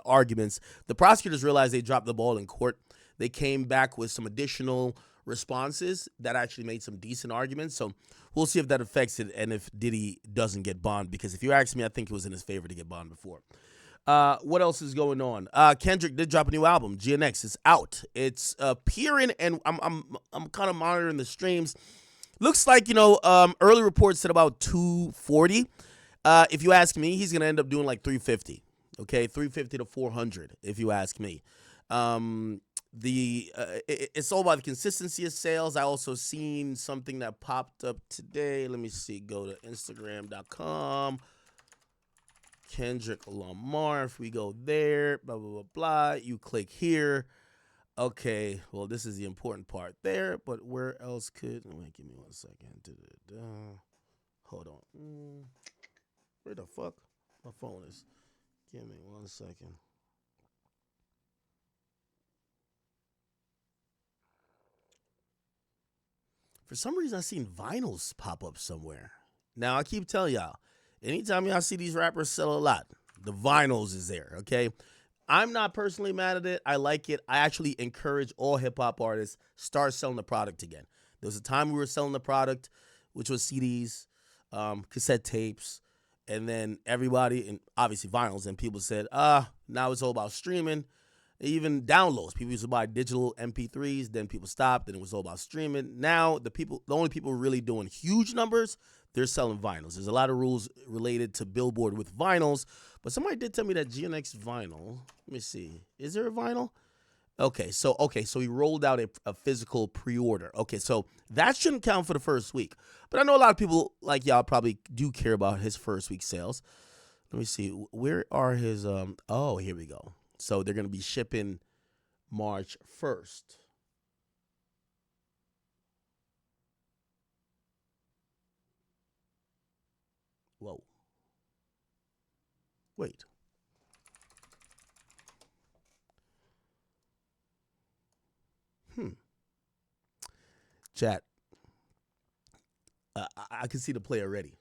arguments. The prosecutors realized they dropped the ball in court. They came back with some additional responses that actually made some decent arguments. So we'll see if that affects it and if Diddy doesn't get bond. Because if you ask me, I think it was in his favor to get bond before. What else is going on? Kendrick did drop a new album. GNX is out. It's appearing, and I'm kind of monitoring the streams. Looks like, early reports said about 240. If you ask me, he's gonna end up doing like 350. Okay, 350 to 400. If you ask me, it's all about the consistency of sales. I also seen something that popped up today. Let me see. Go to Instagram.com. Kendrick Lamar. If we go there, blah, blah, blah, blah. You click here. Okay, well, this is the important part there, but where else could... Wait, give me 1 second. Hold on. Where the fuck my phone is? Give me 1 second. For some reason, I seen vinyls pop up somewhere. Now, I keep telling y'all, anytime y'all see these rappers sell a lot, the vinyls is there, okay? I'm not personally mad at it. I like it. I actually encourage all hip-hop artists start selling the product again. There was a time we were selling the product, which was CDs, cassette tapes, and then everybody, and obviously vinyls, and people said, now it's all about streaming. Even downloads. People used to buy digital MP3s, then people stopped, and it was all about streaming. Now, the only people really doing huge numbers, they're selling vinyls. There's a lot of rules related to Billboard with vinyls, but somebody did tell me that GNX vinyl, let me see, is there a vinyl? Okay, so he rolled out a physical pre-order. Okay, so that shouldn't count for the first week. But I know a lot of people like y'all probably do care about his first week sales. Let me see, where are his, oh, here we go. So they're going to be shipping March 1st. Whoa. Wait. Chat. I can see the play already.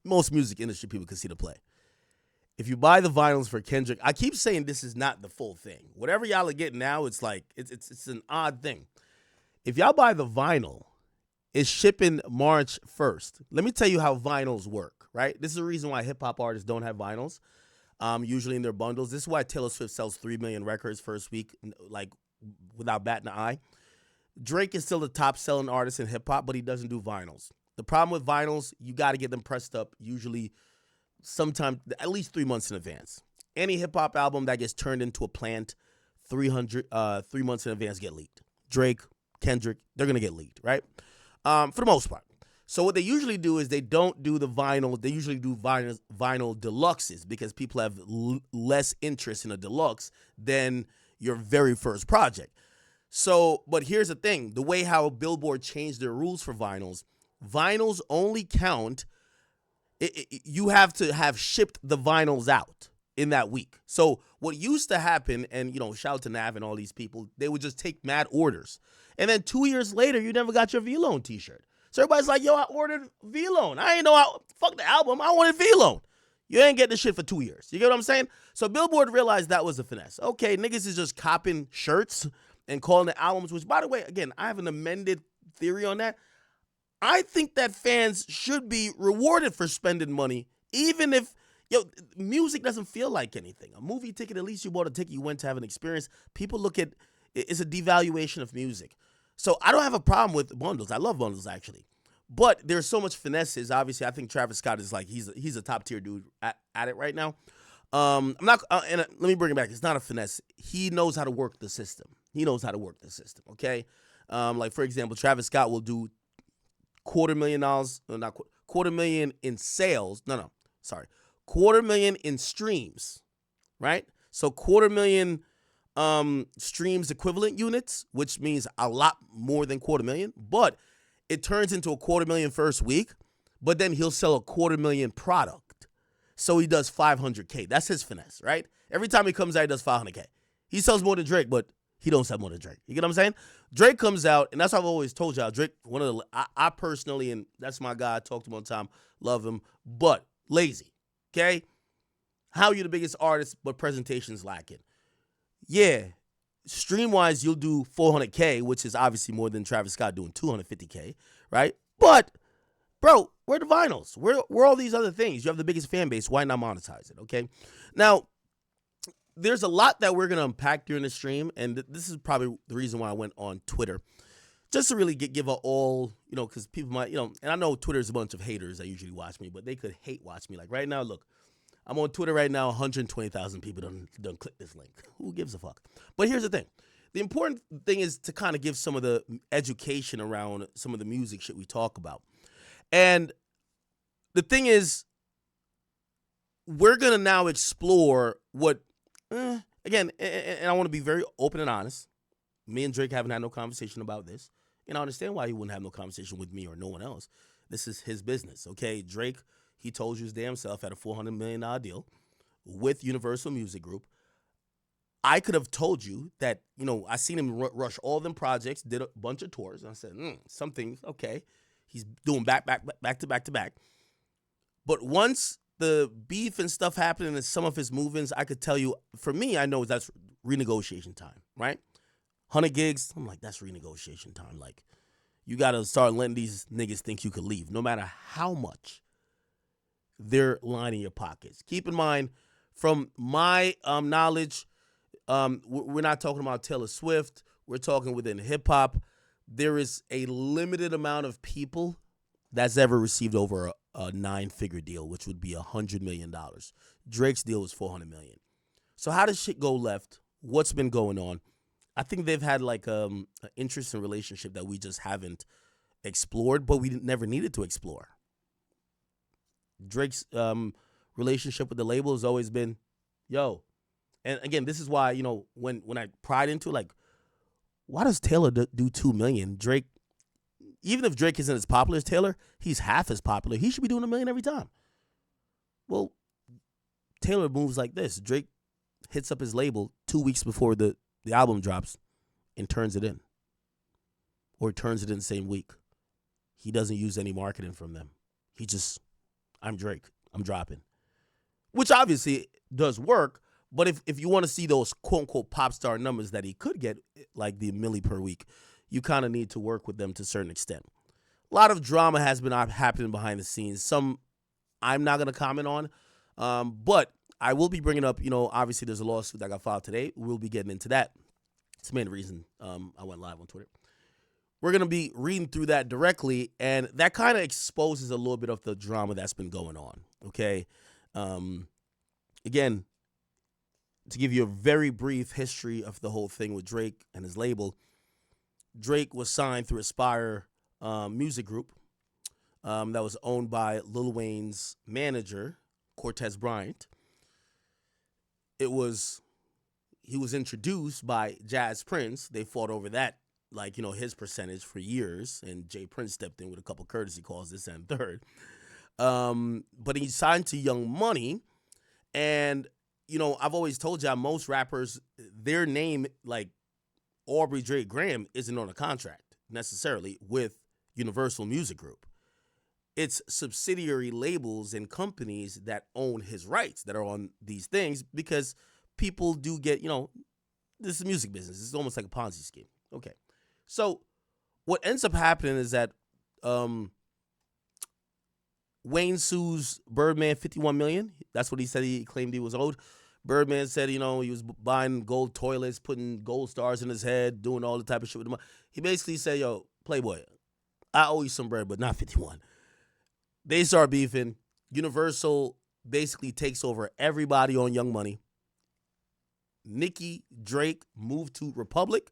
Most music industry people can see the play. If you buy the vinyls for Kendrick, I keep saying this is not the full thing. Whatever y'all are getting now, it's like, it's an odd thing. If y'all buy the vinyl, it's shipping March 1st. Let me tell you how vinyls work, right? This is the reason why hip-hop artists don't have vinyls, usually in their bundles. This is why Taylor Swift sells 3 million records first week, like, without batting an eye. Drake is still the top-selling artist in hip-hop, but he doesn't do vinyls. The problem with vinyls, you got to get them pressed up, usually sometime at least 3 months in advance. Any hip-hop album that gets turned into a plant 3 months in advance get leaked. Drake, Kendrick, they're going to get leaked, right? For the most part. So what they usually do is they don't do the vinyl. They usually do vinyl deluxes because people have less interest in a deluxe than your very first project. So, but here's the thing. The way how Billboard changed their rules for vinyls only count, you have to have shipped the vinyls out in that week. So what used to happen, and shout out to Nav and all these people, they would just take mad orders. And then 2 years later, you never got your V-Lone t-shirt. So everybody's like, yo, I ordered V-Lone. I ain't know fuck the album. I wanted V-Lone. You ain't getting the shit for 2 years. You get what I'm saying? So Billboard realized that was a finesse. Okay, niggas is just copping shirts and calling the albums, which, by the way, again, I have an amended theory on that. I think that fans should be rewarded for spending money, even if, music doesn't feel like anything. A movie ticket, at least you bought a ticket, you went to have an experience. People look at, it's a devaluation of music. So I don't have a problem with bundles. I love bundles, actually. But there's so much finesses. Obviously, I think Travis Scott is like, he's a top tier dude at it right now. I'm not, and let me bring it back. It's not a finesse. He knows how to work the system. Okay? Like, for example, Travis Scott will do $250,000 in sales. $250,000 in streams, right? So 250,000 streams equivalent units, which means a lot more than 250,000, but it turns into a 250,000 first week, but then he'll sell a 250,000 product. So he does 500K. That's his finesse, right? Every time he comes out, he does 500K. He sells more than Drake, but he don't sell more than Drake. You get what I'm saying? Drake comes out, and that's what I've always told y'all. Drake, I personally, and that's my guy, I talk to him all the time, love him, but lazy, okay? How you're the biggest artist, but presentation's lacking. Yeah, stream-wise, you'll do 400K, which is obviously more than Travis Scott doing 250K, right? But, bro, where are the vinyls? Where are all these other things? You have the biggest fan base. Why not monetize it, okay? Now, there's a lot that we're going to unpack during the stream, and this is probably the reason why I went on Twitter, just to really give a all, because people might, and I know Twitter is a bunch of haters that usually watch me, but they could hate watch me. Like right now, look, I'm on Twitter right now, 120,000 people done click this link. Who gives a fuck? But here's the thing. The important thing is to kind of give some of the education around some of the music shit we talk about. And the thing is, we're going to now explore what, again, and I want to be very open and honest. Me and Drake haven't had no conversation about this. And I understand why he wouldn't have no conversation with me or no one else. This is his business, okay? Drake, he told you his damn self, had a $400 million deal with Universal Music Group. I could have told you that, I seen him rush all them projects, did a bunch of tours, and I said, something, okay. He's doing back to back. But once the beef and stuff happened and some of his movements, I could tell you, for me, I know that's renegotiation time, right? 100 gigs, I'm like, that's renegotiation time. Like, you got to start letting these niggas think you could leave, no matter how much they're lining your pockets. Keep in mind, from my knowledge, we're not talking about Taylor Swift. We're talking within hip-hop. There is a limited amount of people that's ever received over a 9-figure deal, which would be $100 million. Drake's deal was $400 million. So how does shit go left? What's been going on? I think they've had like an interesting relationship that we just haven't explored, but we never needed to explore. Drake's relationship with the label has always been, yo. And again, this is why, when I pried into like, why does Taylor do 2 million? Drake, even if Drake isn't as popular as Taylor, he's half as popular. He should be doing $1 million every time. Well, Taylor moves like this. Drake hits up his label 2 weeks before the album drops and turns it in. Or turns it in the same week. He doesn't use any marketing from them. He just, I'm Drake. I'm dropping. Which obviously does work, but if you want to see those quote-unquote pop star numbers that he could get, like the milli per week, you kind of need to work with them to a certain extent. A lot of drama has been happening behind the scenes. Some I'm not going to comment on, but I will be bringing up, obviously there's a lawsuit that got filed today. We'll be getting into that. It's the main reason I went live on Twitter. We're going to be reading through that directly, and that kind of exposes a little bit of the drama that's been going on, okay? Again, to give you a very brief history of the whole thing with Drake and his label, Drake was signed through Aspire Music Group that was owned by Lil Wayne's manager, Cortez Bryant. He was introduced by Jazz Prince. They fought over that, his percentage for years, and Jay Prince stepped in with a couple courtesy calls, this and third. But he signed to Young Money, and, I've always told y'all, most rappers, their name, like Aubrey Drake Graham, isn't on a contract necessarily with Universal Music Group. It's subsidiary labels and companies that own his rights that are on these things, because people do get, this is a music business. It's almost like a Ponzi scheme. Okay. So what ends up happening is that Wayne sues Birdman $51 million. That's what he said he claimed he was owed. Birdman said, he was buying gold toilets, putting gold stars in his head, doing all the type of shit with him. He basically said, yo, Playboy, I owe you some bread, but not 51. They start beefing. Universal basically takes over everybody on Young Money. Nicki, Drake moved to Republic.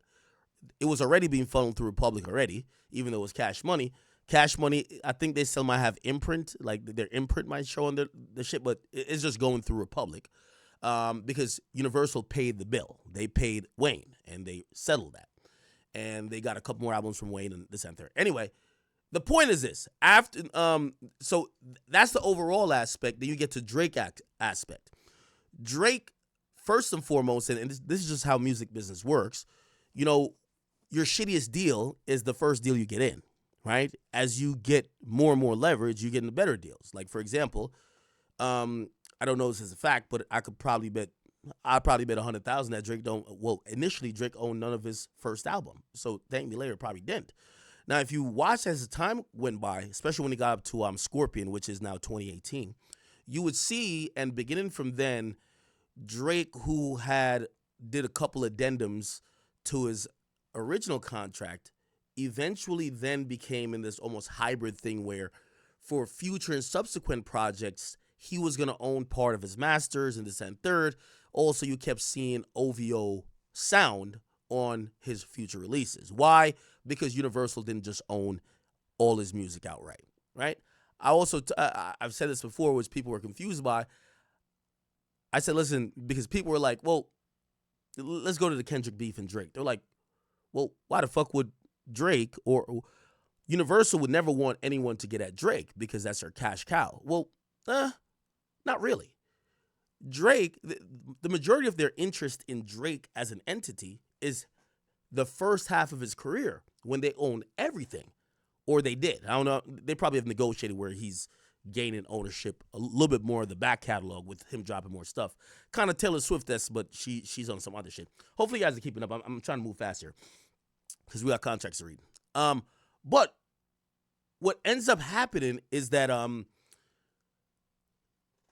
It was already being funneled through Republic already, even though it was Cash Money. Cash Money, I think they still might have imprint, like their imprint might show on the shit, but it's just going through Republic because Universal paid the bill. They paid Wayne, and they settled that. And they got a couple more albums from Wayne and this and third. Anyway, the point is this. So that's the overall aspect. Then you get to Drake aspect. Drake, first and foremost, and this is just how music business works, your shittiest deal is the first deal you get in, right? As you get more and more leverage, you get into better deals. Like, for example, I I don't know this as a fact, but I probably bet 100,000 that Drake don't. Well, initially Drake owned none of his first album, so Thank Me Later probably didn't. Now, if you watch as the time went by, especially when he got up to Scorpion, which is now 2018, you would see, and beginning from then, Drake, who did a couple addendums to his original contract, eventually then became in this almost hybrid thing where for future and subsequent projects, he was going to own part of his masters and this and third. Also, you kept seeing OVO sound on his future releases. Why? Because Universal didn't just own all his music outright, right? I also, I've said this before, which people were confused by. I said, listen, because people were like, well, let's go to the Kendrick beef and Drake. They're like, well, why the fuck would Drake or Universal would never want anyone to get at Drake because that's their cash cow? Well, not really. Drake, the majority of their interest in Drake as an entity is the first half of his career when they own everything, or they did. I don't know. They probably have negotiated where he's gaining ownership a little bit more of the back catalog with him dropping more stuff. Kind of Taylor Swift-esque, but she's on some other shit. Hopefully you guys are keeping up. I'm trying to move fast here because we got contracts to read. But what ends up happening is that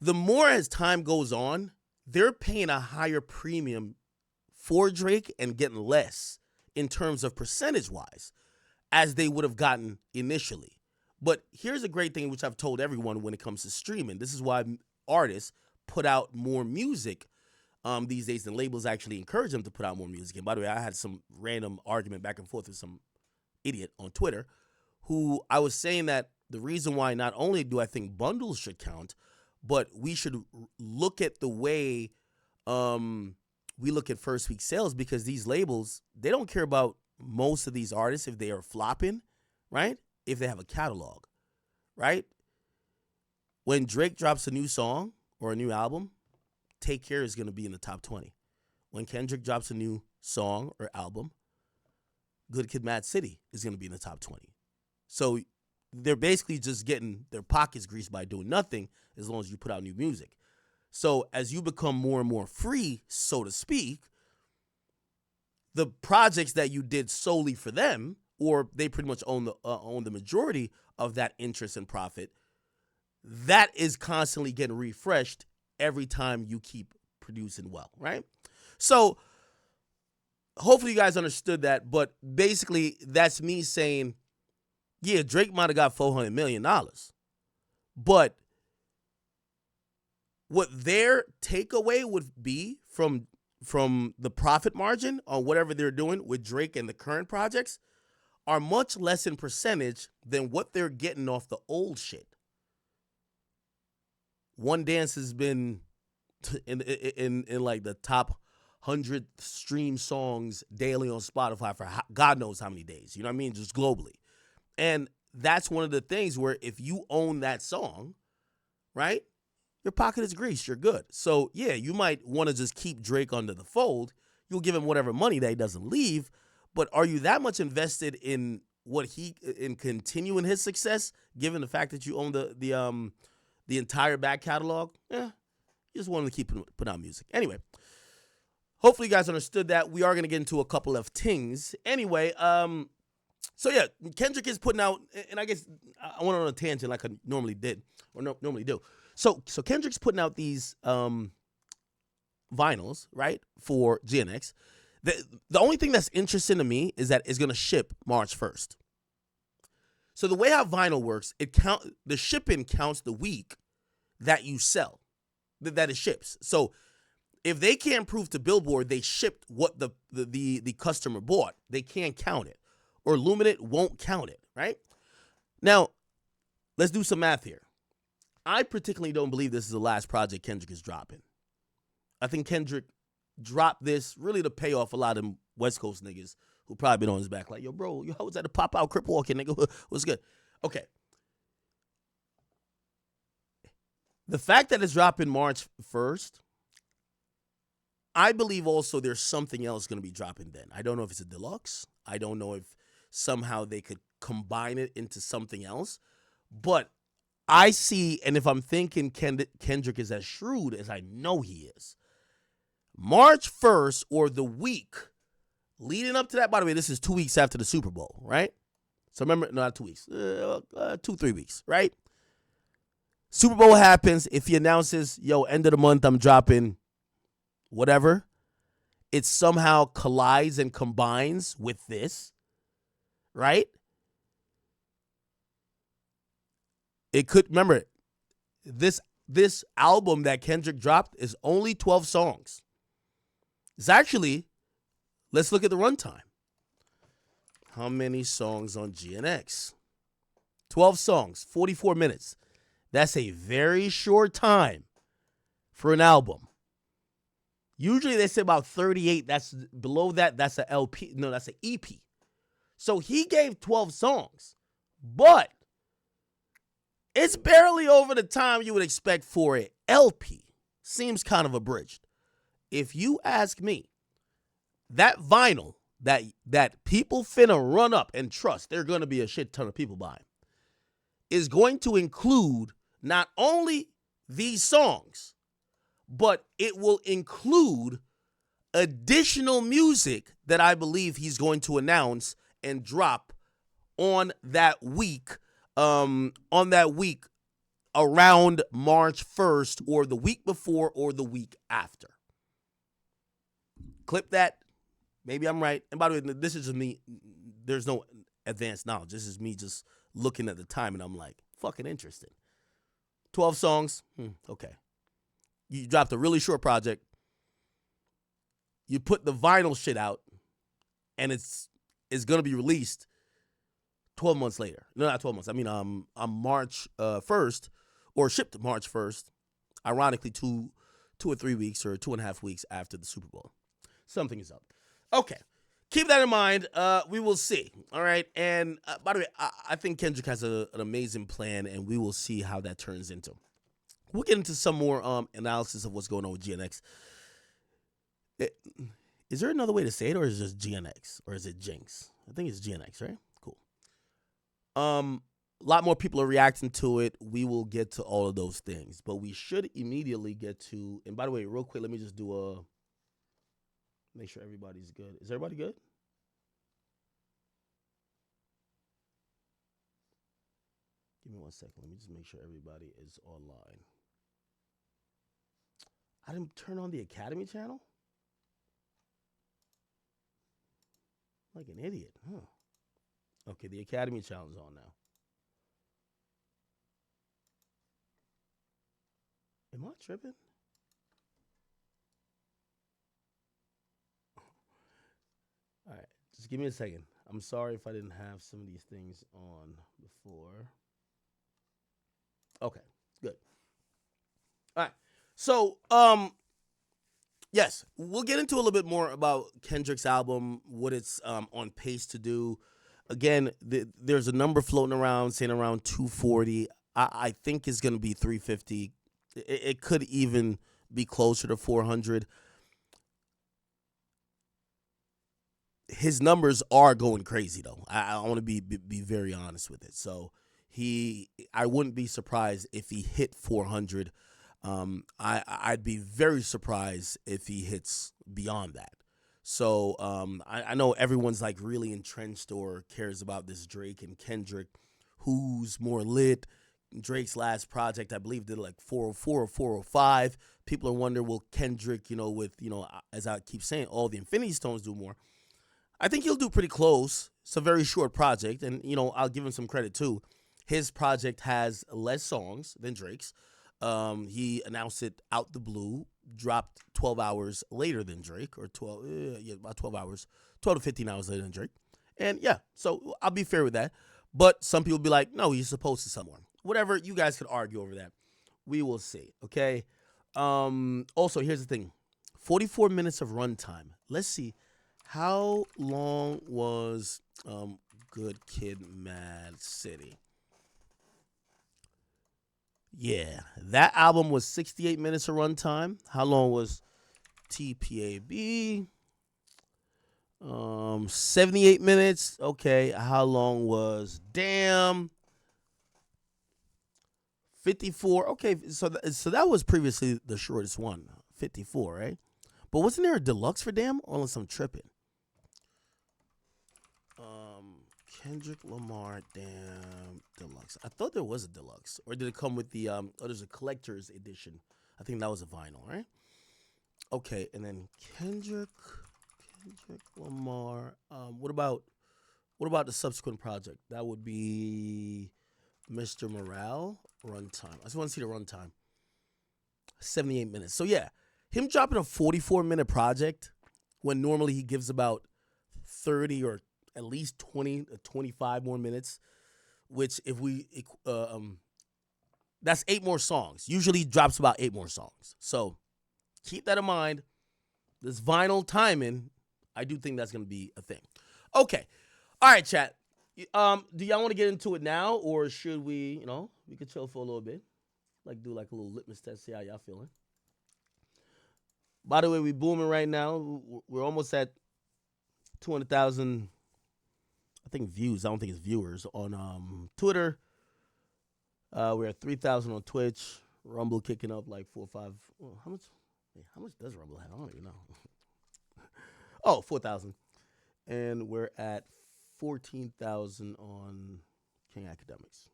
the more as time goes on, they're paying a higher premium for Drake and getting less in terms of percentage-wise as they would have gotten initially. But here's a great thing, which I've told everyone when it comes to streaming. This is why artists put out more music these days, and labels actually encourage them to put out more music. And by the way, I had some random argument back and forth with some idiot on Twitter who I was saying that the reason why not only do I think bundles should count, but we should look at the way we look at first week sales, because these labels, they don't care about most of these artists if they are flopping, right? If they have a catalog, right? When Drake drops a new song or a new album, Take Care is going to be in the top 20. When Kendrick drops a new song or album, Good Kid, Mad City is going to be in the top 20. So they're basically just getting their pockets greased by doing nothing as long as you put out new music. So as you become more and more free, so to speak, the projects that you did solely for them, or they pretty much own the majority of that interest and profit, that is constantly getting refreshed every time you keep producing well, right? So hopefully you guys understood that, but basically that's me saying, yeah, Drake might have got $400 million, but what their takeaway would be from the profit margin on whatever they're doing with Drake and the current projects are much less in percentage than what they're getting off the old shit. One Dance has been in like the top 100 stream songs daily on Spotify for God knows how many days. You know what I mean? Just globally. And that's one of the things where if you own that song, right, your pocket is greased. You're good. So, yeah, you might want to just keep Drake under the fold. You'll give him whatever money that he doesn't leave. But are you that much invested in in continuing his success, given the fact that you own the entire back catalog? Yeah, you just wanted to keep put out music. Anyway, hopefully you guys understood that. We are going to get into a couple of things. Anyway, so yeah, Kendrick is putting out, and I guess I went on a tangent like I normally did, or normally do. So Kendrick's putting out these vinyls, right, for GNX. The only thing that's interesting to me is that it's going to ship March 1st. So the way how vinyl works, the shipping counts the week that you sell, that it ships. So if they can't prove to Billboard they shipped what the customer bought, they can't count it. Or Luminate won't count it, right? Now, let's do some math here. I particularly don't believe this is the last project Kendrick is dropping. I think Kendrick dropped this really to pay off a lot of them West Coast niggas who probably been on his back. Like, yo, bro, I was at the pop out crip walking, nigga. What's good? Okay. The fact that it's dropping March 1st, I believe also there's something else going to be dropping then. I don't know if it's a deluxe. I don't know if somehow they could combine it into something else. But I see, and if I'm thinking Kendrick is as shrewd as I know he is, March 1st or the week leading up to that, by the way, this is 2 weeks after the Super Bowl, right? So remember, no, not 2 weeks, 2-3 weeks, right? Super Bowl happens. If he announces, yo, end of the month, I'm dropping whatever, it somehow collides and combines with this, right? It could, remember, this album that Kendrick dropped is only 12 songs. It's actually, let's look at the runtime. How many songs on GNX? 12 songs, 44 minutes. That's a very short time for an album. Usually they say about 38. That's below that. That's an LP. No, that's an EP. So he gave 12 songs, but it's barely over the time you would expect for an LP. Seems kind of abridged. If you ask me, that vinyl that people finna run up and trust, there are going to be a shit ton of people buying, is going to include not only these songs, but it will include additional music that I believe he's going to announce and drop on that week, around March 1st or the week before or the week after. Clip that. Maybe I'm right. And by the way, this is just me. There's no advanced knowledge. This is me just looking at the time, and I'm like, fucking interesting. 12 songs. Okay. You dropped a really short project. You put the vinyl shit out, and it's going to be released 12 months later. No, not 12 months. I mean, on March 1st, or shipped March 1st, ironically 2 or 3 weeks or 2.5 weeks after the Super Bowl. Something is up. Okay. Keep that in mind. We will see. All right. And by the way, I think Kendrick has an amazing plan, and we will see how that turns into. We'll get into some more analysis of what's going on with GNX. Is there another way to say it, or is it just GNX, or is it Jinx? I think it's GNX, right? Cool. A lot more people are reacting to it. We will get to all of those things, but we should immediately get to. And by the way, real quick, let me just do make sure everybody's good. Is everybody good? Give me 1 second. Let me just make sure everybody is online. I didn't turn on the Academy channel? Like an idiot, huh? Okay, the Academy channel is on now. Am I tripping? All right, just give me a second. I'm sorry if I didn't have some of these things on before. Okay, good. All right. So, yes, we'll get into a little bit more about Kendrick's album, what it's on pace to do. Again, there's a number floating around saying around 240. I think it's going to be 350. It could even be closer to 400. His numbers are going crazy, though. I want to be very honest with it. So I wouldn't be surprised if he hit 400. I'd be very surprised if he hits beyond that. So I know everyone's like really entrenched or cares about this Drake and Kendrick. Who's more lit? Drake's last project, I believe, did like 404 or 405. People are wondering, will Kendrick, with, as I keep saying, all the Infinity Stones do more? I think he'll do pretty close. It's a very short project, and, I'll give him some credit, too. His project has less songs than Drake's. He announced it out the blue, dropped 12 hours later than Drake, or about 12 hours, 12 to 15 hours later than Drake. And, yeah, so I'll be fair with that. But some people be like, no, he's supposed to someone. Whatever, you guys could argue over that. We will see, okay? Also, here's the thing. 44 minutes of runtime. Let's see. How long was Good Kid, Mad City? Yeah, that album was 68 minutes of runtime. How long was TPAB? 78 minutes. Okay, how long was Damn? 54. Okay, so that was previously the shortest one, 54, right? But wasn't there a deluxe for Damn? Unless I'm tripping. Kendrick Lamar Damn Deluxe. I thought there was a deluxe, or did it come with the there's a collector's edition. I think that was a vinyl, right? Okay, and then Kendrick Lamar. What about the subsequent project? That would be Mr. Morale runtime. I just want to see the runtime. 78 minutes. So yeah, him dropping a 44-minute project when normally he gives about 30 or at least 20 to 25 more minutes, which if we that's 8 more songs. Usually drops about 8 more songs. So keep that in mind. This vinyl timing, I do think that's going to be a thing. Okay. All right, chat. Do y'all want to get into it now, or should we, we could chill for a little bit? Do like a little litmus test, see how y'all feeling. By the way, we booming right now. We're almost at 200,000, I think, views. I don't think it's viewers on Twitter. We're at 3,000 on Twitch. Rumble kicking up like 4 or 5. Oh, how much does Rumble have? I don't even know. Oh, 4,000. And we're at 14,000 on King Akademiks.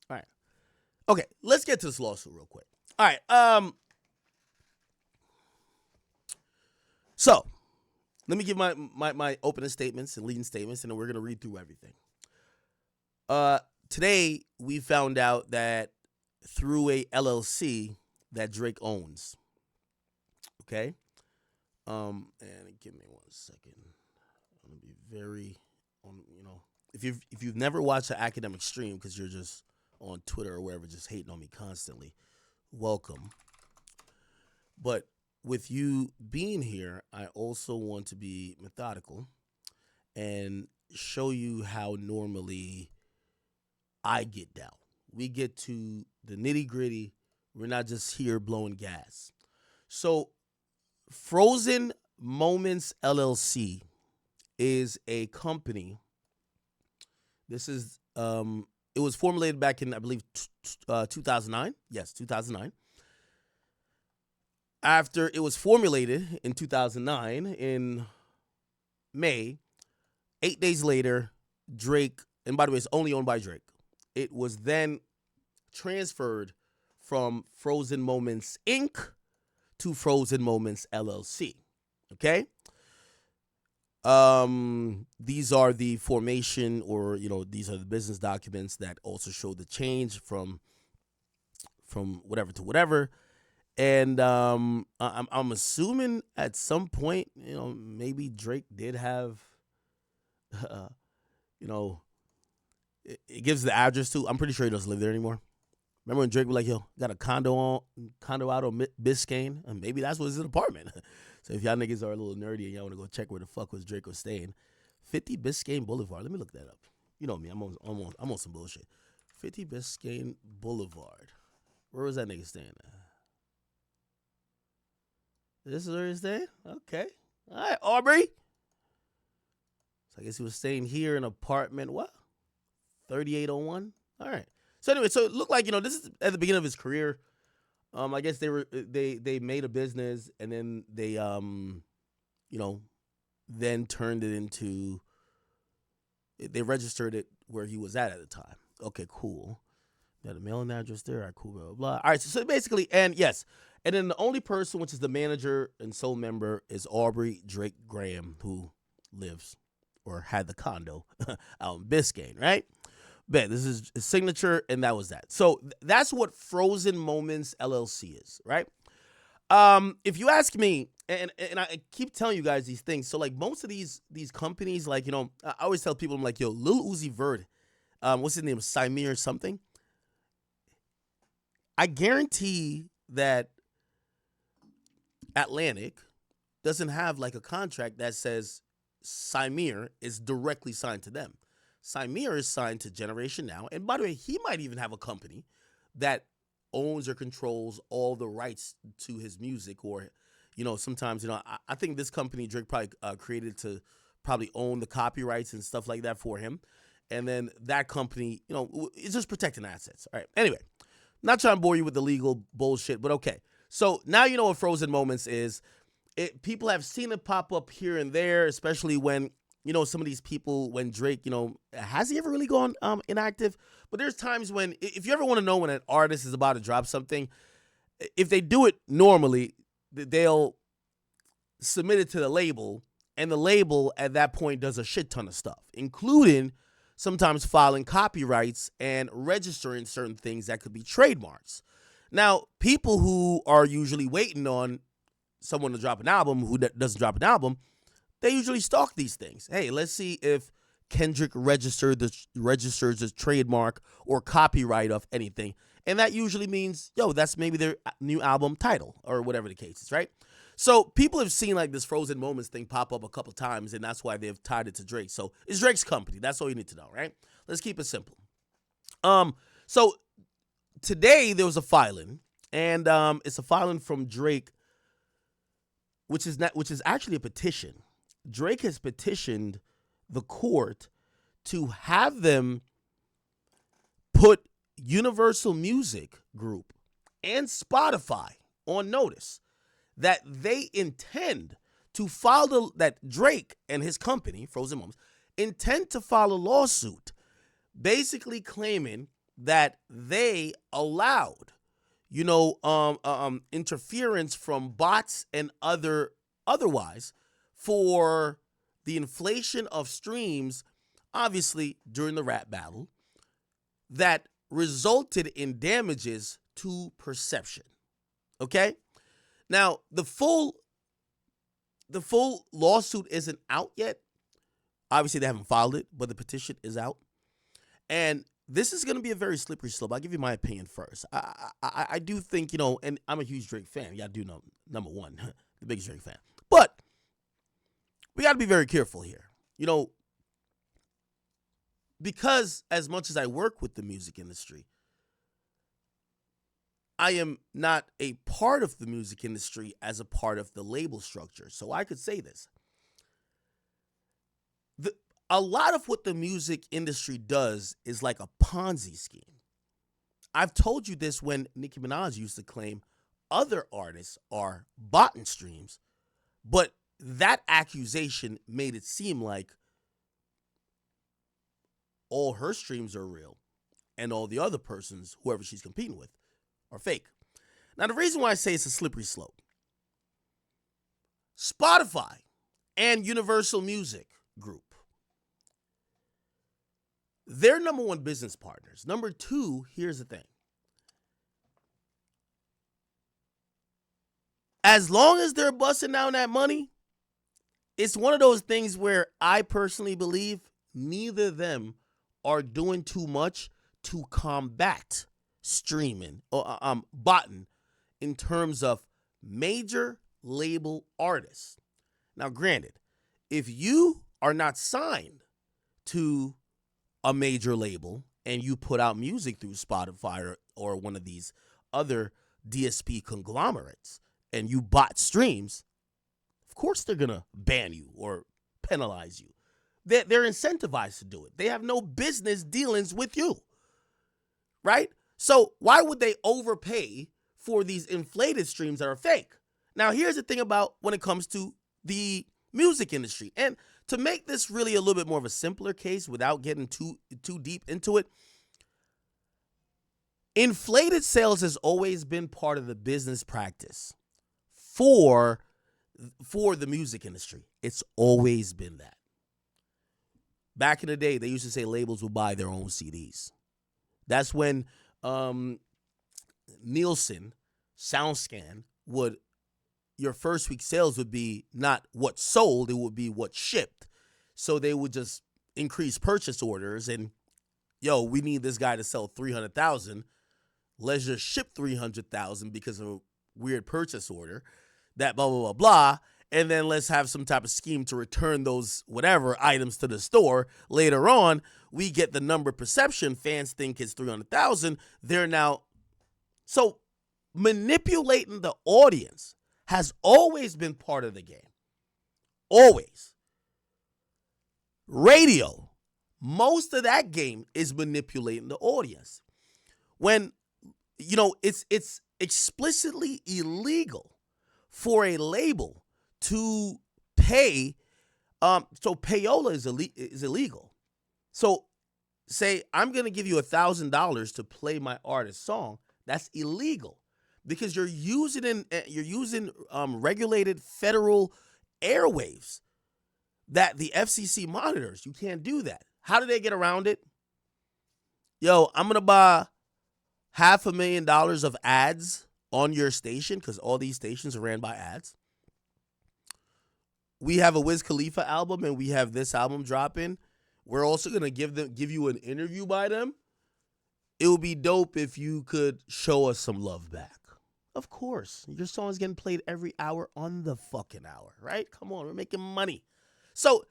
All right. Okay, let's get to this lawsuit real quick. All right. So let me give my opening statements and leading statements, and then we're gonna read through everything. Today we found out that through a LLC that Drake owns. Okay. And give me 1 second. I'm gonna be very if you've never watched an academic stream because you're just on Twitter or wherever just hating on me constantly, welcome. But with you being here, I also want to be methodical and show you how normally I get down. We get to the nitty gritty. We're not just here blowing gas. So Frozen Moments LLC is a company. This is it was formulated back in, I believe, 2009. Yes, 2009. After it was formulated in 2009 in May, 8 days later, Drake, and by the way, it's only owned by Drake. It was then transferred from Frozen Moments Inc. to Frozen Moments LLC. Okay? These are the formation, or these are the business documents that also show the change from whatever to whatever. And I'm assuming at some point, maybe Drake did have it gives the address to. I'm pretty sure he doesn't live there anymore. Remember when Drake was like, "Yo, got a condo out on Biscayne," and maybe that's what's his apartment. So if y'all niggas are a little nerdy and y'all want to go check where the fuck was Drake was staying, 50 Biscayne Boulevard. Let me look that up. You know me, I'm on some bullshit. 50 Biscayne Boulevard. Where was that nigga staying at? This is where he's staying? Okay. All right, Aubrey. So I guess he was staying here in apartment, what? 3801? All right. So anyway, so it looked like, this is at the beginning of his career. I guess they made a business, and then they then turned it into, they registered it where he was at the time. Okay, cool. Got a mailing address there. All right, cool, blah, blah, blah. All right, so basically, and yes, and then the only person, which is the manager and sole member, is Aubrey Drake Graham, who lives or had the condo out in Biscayne, right? Bet this is his signature, and that was that. So that's what Frozen Moments LLC is, right? If you ask me, and I keep telling you guys these things, so like most of these companies, like, I always tell people, I'm like, yo, Lil Uzi Vert, what's his name, Samir or something? I guarantee that Atlantic doesn't have like a contract that says Samir is directly signed to them. Samir is signed to Generation Now. And by the way, he might even have a company that owns or controls all the rights to his music. Or, sometimes, I think this company Drake probably created to probably own the copyrights and stuff like that for him. And then that company, it's just protecting assets. All right. Anyway, Not trying to bore you with the legal bullshit, but okay. So now you know what frozen moments is. People have seen it pop up here and there, especially when, some of these people, when Drake, has he ever really gone inactive? But there's times when, if you ever want to know when an artist is about to drop something, if they do it normally, they'll submit it to the label, and the label at that point does a shit ton of stuff, including sometimes filing copyrights and registering certain things that could be trademarks. Now, people who are usually waiting on someone to drop an album who doesn't drop an album, they usually stalk these things. Hey, let's see if Kendrick registers a trademark or copyright of anything. And that usually means, that's maybe their new album title or whatever the case is, right? So people have seen like this frozen moments thing pop up a couple times, and that's why they've tied it to Drake. So it's Drake's company. That's all you need to know, right? Let's keep it simple. So today there was a filing, and it's a filing from Drake, which is actually a petition. Drake has petitioned the court to have them put Universal Music Group and Spotify on notice that they intend to file that Drake and his company, Frozen Moments, intend to file a lawsuit basically claiming that they allowed, interference from bots and otherwise for the inflation of streams, obviously during the rap battle, that resulted in damages to perception. Okay? Now, the full lawsuit isn't out yet. Obviously, they haven't filed it, but the petition is out. And this is going to be a very slippery slope. I'll give you my opinion first. I do think, and I'm a huge Drake fan. Y'all do know, number one, the biggest Drake fan. But we got to be very careful here. Because as much as I work with the music industry, I am not a part of the music industry as a part of the label structure. So I could say this. A lot of what the music industry does is like a Ponzi scheme. I've told you this when Nicki Minaj used to claim other artists are botting streams, but that accusation made it seem like all her streams are real and all the other persons, whoever she's competing with, are fake. Now, the reason why I say it's a slippery slope, Spotify and Universal Music Group, they're number one business partners. Number two, here's the thing. As long as they're busting down that money, it's one of those things where I personally believe neither of them are doing too much to combat streaming or botting in terms of major label artists. Now, granted, if you are not signed to a major label and you put out music through Spotify or one of these other DSP conglomerates and you bot streams, of course they're going to ban you or penalize you. They're incentivized to do it. They have no business dealings with you, right? So why would they overpay for these inflated streams that are fake? Now, here's the thing about when it comes to the music industry. And to make this really a little bit more of a simpler case without getting too deep into it, inflated sales has always been part of the business practice for the music industry. It's always been that. Back in the day, they used to say labels would buy their own CDs. That's when Nielsen, SoundScan your first week sales would be not what sold, it would be what shipped. So they would just increase purchase orders and, we need this guy to sell 300,000. Let's just ship 300,000 because of a weird purchase order. That blah, blah, blah, blah. And then let's have some type of scheme to return those whatever items to the store. Later on, we get the number perception. Fans think it's 300,000. They're now. So manipulating the audience has always been part of the game. Always. Radio, most of that game is manipulating the audience. When it's explicitly illegal for a label to pay. So payola is illegal. So say I'm gonna give you $1,000 to play my artist's song. That's illegal because you're using regulated federal airwaves that the FCC monitors. You can't do that. How do they get around it? Yo, I'm gonna buy $500,000 of ads on your station because all these stations are ran by ads. We have a Wiz Khalifa album and we have this album dropping. We're also gonna give you an interview by them. It would be dope if you could show us some love back. Of course, your song is getting played every hour on the fucking hour, right? Come on, we're making money. So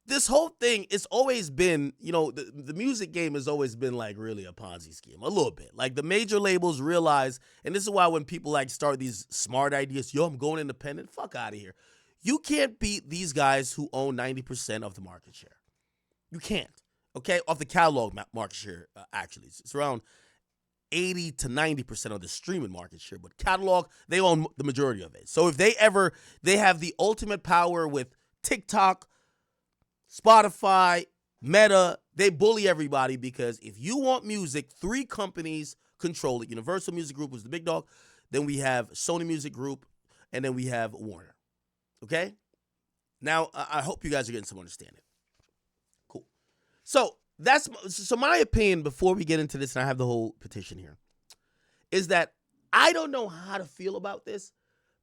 this whole thing, it's always been, the music game has always been like really a Ponzi scheme, a little bit. Like the major labels realize, and this is why when people like start these smart ideas, yo, I'm going independent, fuck out of here. You can't beat these guys who own 90% of the market share. You can't, okay? Off the catalog market share, actually. It's around 80 to 90% of the streaming market share, but catalog, they own the majority of it. So if they have the ultimate power with TikTok, Spotify, Meta, they bully everybody because if you want music, 3 companies control it. Universal Music Group was the big dog. Then we have Sony Music Group, and then we have Warner. Okay? Now, I hope you guys are getting some understanding. Cool. So my opinion before we get into this, and I have the whole petition here, is that I don't know how to feel about this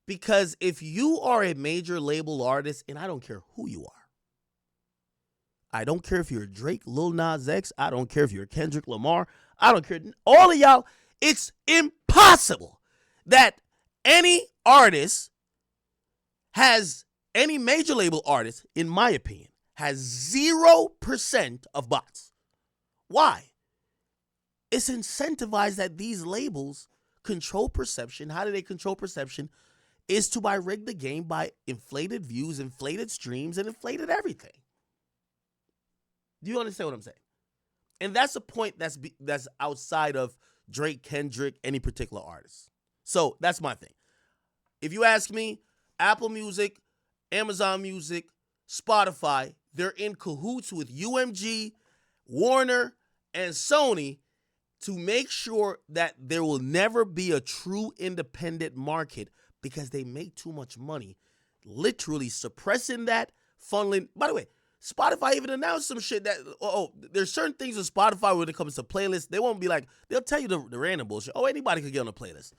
because if you are a major label artist, and I don't care who you are, I don't care if you're Drake, Lil Nas X, I don't care if you're Kendrick Lamar, I don't care, all of y'all, it's impossible that any major label artist, in my opinion, has 0% of bots. Why? It's incentivized that these labels control perception. How do they control perception? Is to rig the game by inflated views, inflated streams, and inflated everything. Do you understand what I'm saying? And that's a point that's outside of Drake, Kendrick, any particular artist. So that's my thing. If you ask me, Apple Music, Amazon Music, Spotify, they're in cahoots with UMG, Warner, and Sony to make sure that there will never be a true independent market because they make too much money, literally suppressing that, funneling. By the way, Spotify even announced some shit that, there's certain things with Spotify when it comes to playlists. They won't be like, they'll tell you the random bullshit. Oh, anybody could get on a playlist.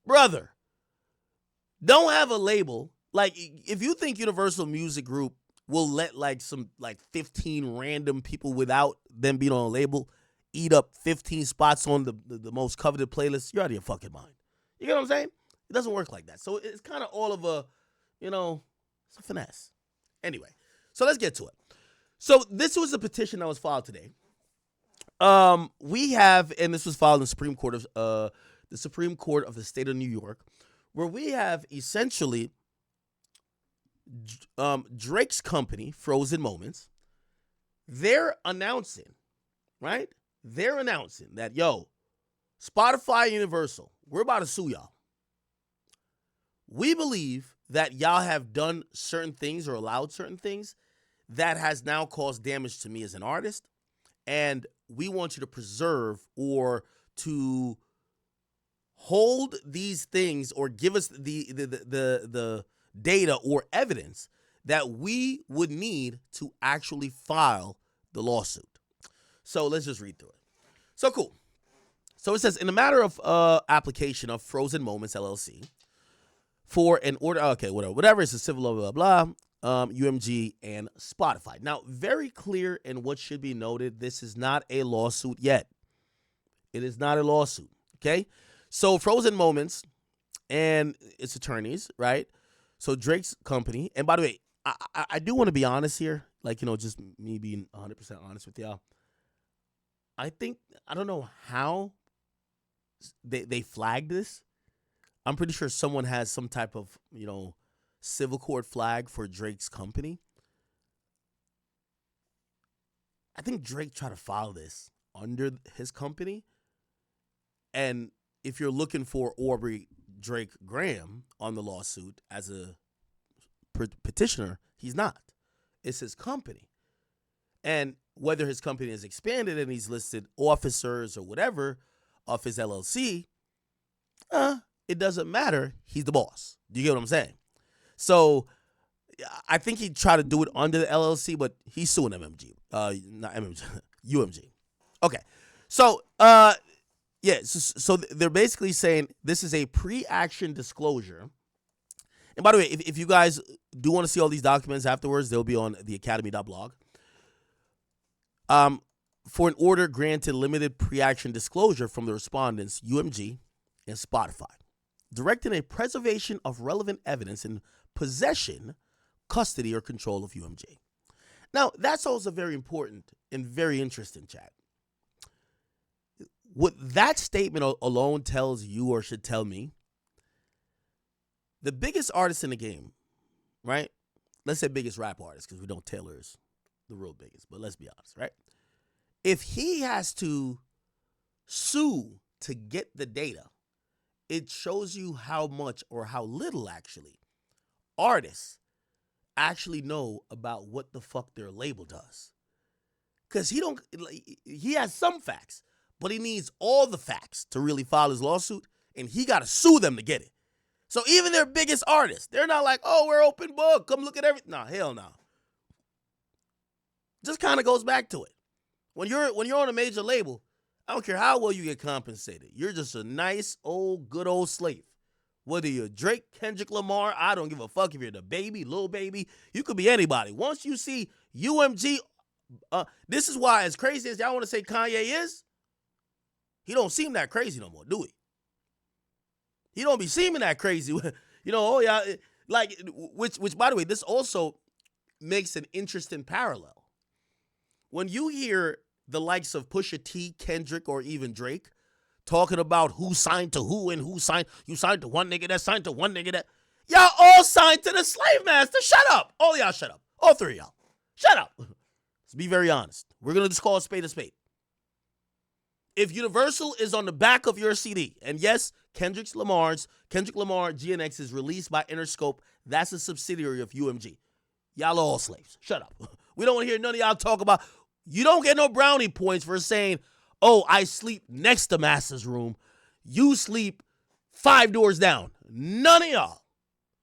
Brother, don't have a label. Like, if you think Universal Music Group will let some 15 random people without them being on a label eat up 15 spots on the most coveted playlist, you're out of your fucking mind. You get what I'm saying? It doesn't work like that. So it's kind of all of a, it's a finesse. Anyway, so let's get to it. So this was a petition that was filed today. We have, and this was filed in the Supreme Court of the state of New York, where we have essentially Drake's company, Frozen Moments. They're announcing, right? They're announcing that, Spotify, Universal, we're about to sue y'all. We believe that y'all have done certain things or allowed certain things that has now caused damage to me as an artist, and we want you to preserve or to hold these things or give us the data or evidence that we would need to actually file the lawsuit. So let's just read through it. So cool. So it says, in the matter of application of Frozen Moments LLC for an order, okay, whatever, it's a civil blah, blah, blah, UMG and Spotify. Now, very clear, and what should be noted, this is not a lawsuit yet. It is not a lawsuit, okay? So Frozen Moments and its attorneys, right? So Drake's company, and by the way, I do want to be honest here, just me being 100% honest with y'all. I don't know how they flagged this. I'm pretty sure someone has some type of, civil court flag for Drake's company. I think Drake tried to file this under his company, and if you're looking for Aubrey Drake Graham on the lawsuit as a petitioner, he's not. It's his company. And whether his company is expanded and he's listed officers or whatever of his LLC, it doesn't matter. He's the boss. Do you get what I'm saying? So I think he tried to do it under the LLC, but he's suing MMG. Not MMG, UMG. Okay. So, so they're basically saying this is a pre-action disclosure. And by the way, if you guys do want to see all these documents afterwards, they'll be on the academy.blog. For an order granted limited pre-action disclosure from the respondents, UMG and Spotify, directing a preservation of relevant evidence in possession, custody, or control of UMG. Now, that's also very important and very interesting, chat. What that statement alone tells you or should tell me, the biggest artist in the game, right? Let's say biggest rap artist, because we know Taylor is the real biggest, but let's be honest, right? If he has to sue to get the data, it shows you how much or how little actually artists actually know about what the fuck their label does. Because he has some facts, but he needs all the facts to really file his lawsuit, and he got to sue them to get it. So even their biggest artists, they're not like, oh, we're open book, come look at everything. No, hell no. Just kind of goes back to it. When you're on a major label, I don't care how well you get compensated. You're just a nice old good old slave. Whether you're Drake, Kendrick Lamar, I don't give a fuck if you're the baby, Lil Baby. You could be anybody. Once you see UMG, this is why, as crazy as y'all want to say Kanye is, he don't seem that crazy no more, do he? He don't be seeming that crazy. Oh yeah, which by the way, this also makes an interesting parallel. When you hear the likes of Pusha T, Kendrick, or even Drake talking about who signed to who and you signed to one nigga that signed to one nigga that, y'all all signed to the slave master. Shut up. All y'all shut up. All three of y'all. Shut up. Let's be very honest. We're going to just call a spade a spade. If Universal is on the back of your CD, and yes, Kendrick Lamar GNX is released by Interscope, that's a subsidiary of UMG. Y'all are all slaves. Shut up. We don't want to hear none of y'all talk about, you don't get no brownie points for saying, oh, I sleep next to Master's room. You sleep 5 doors down. None of y'all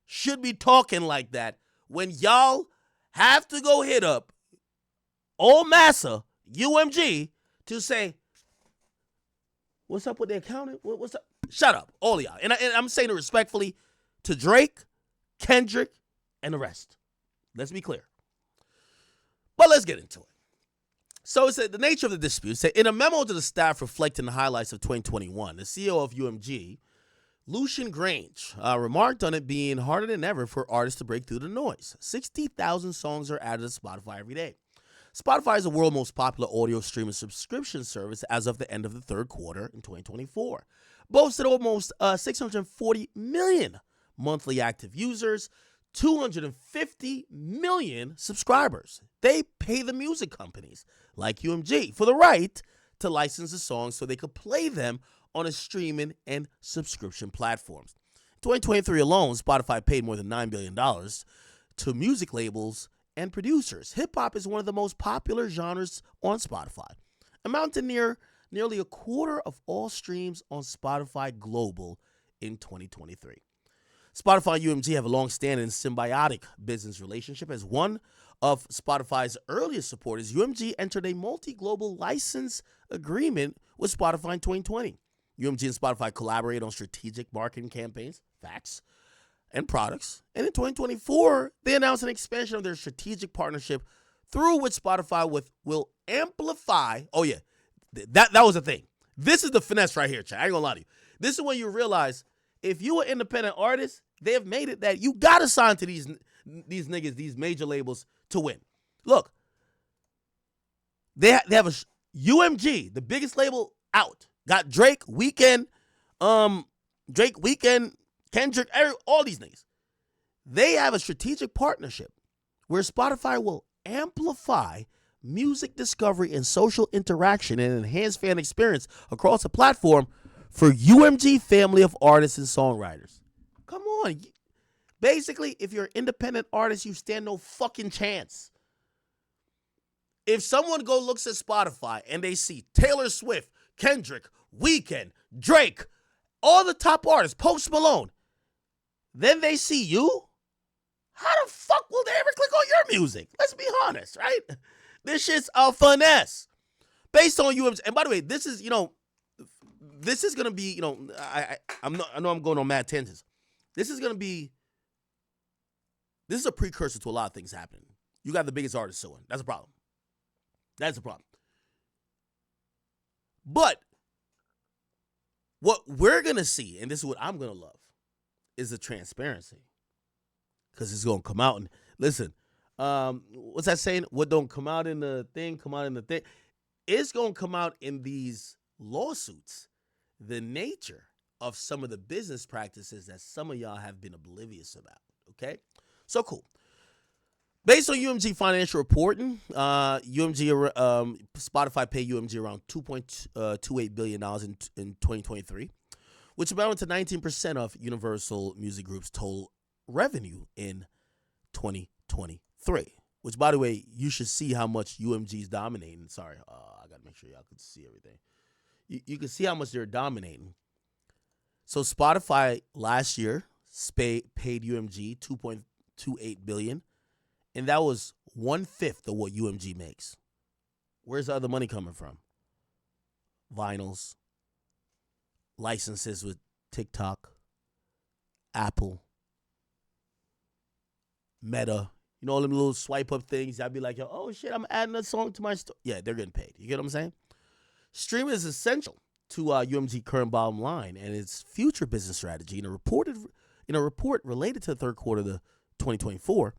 should be talking like that when y'all have to go hit up old Massa, UMG, to say, what's up with the accountant? What's up? Shut up, all of y'all. And I'm saying it respectfully to Drake, Kendrick, and the rest. Let's be clear. But let's get into it. So it's the nature of the dispute. In a memo to the staff reflecting the highlights of 2021, the CEO of UMG, Lucian Grange, remarked on it being harder than ever for artists to break through the noise. 60,000 songs are added to Spotify every day. Spotify is the world's most popular audio streaming subscription service as of the end of the third quarter in 2024. Boasted almost 640 million monthly active users, 250 million subscribers. They pay the music companies like UMG for the right to license the songs so they could play them on a streaming and subscription platforms. In 2023 alone, Spotify paid more than $9 billion to music labels and producers. Hip-hop is one of the most popular genres on Spotify, amounting to nearly a quarter of all streams on Spotify Global in 2023. Spotify and UMG have a long-standing symbiotic business relationship. As one of Spotify's earliest supporters, UMG entered a multi-global license agreement with Spotify in 2020. UMG and Spotify collaborate on strategic marketing campaigns, facts, and products. And in 2024, they announced an expansion of their strategic partnership through which Spotify will amplify. Oh, yeah, that was the thing. This is the finesse right here, chat. I ain't gonna lie to you. This is when you realize if you're an independent artist, they have made it that you got to sign to these niggas, these major labels to win. Look, they have a UMG, the biggest label out. Got Drake, Weeknd, Kendrick, all these niggas. They have a strategic partnership where Spotify will amplify music discovery and social interaction and enhance fan experience across the platform for UMG family of artists and songwriters. Come on. Basically, if you're an independent artist, you stand no fucking chance. If someone looks at Spotify and they see Taylor Swift, Kendrick, Weeknd, Drake, all the top artists, Post Malone, then they see you, how the fuck will they ever click on your music? Let's be honest, right? This shit's a finesse. Based on UMG. And by the way, this is, this is going to be, I know I'm going on mad tangents. This is a precursor to a lot of things happening. You got the biggest artist suing. That's a problem. That's a problem. But what we're going to see, and this is what I'm going to love, is the transparency. Because it's going to come out. And listen, what's that saying? What don't come out in the thing, come out in the thing. It's going to come out in these lawsuits. The nature of some of the business practices that some of y'all have been oblivious about. Okay? So cool. Based on UMG financial reporting, Spotify paid UMG around $2.28 billion in 2023, which amounted to 19% of Universal Music Group's total revenue in 2023. Which, by the way, you should see how much UMG is dominating. Sorry, I got to make sure y'all can see everything. You can see how much they're dominating. So Spotify last year paid UMG $2.28 billion. And that was 1/5 of what UMG makes. Where's the other money coming from? Vinyls, licenses with TikTok, Apple, Meta. You know, all them little swipe up things. I'd be like, oh shit, I'm adding a song to my store. Yeah, they're getting paid. You get what I'm saying? Streaming is essential to UMG current bottom line and its future business strategy. In a report related to the third quarter of 2024,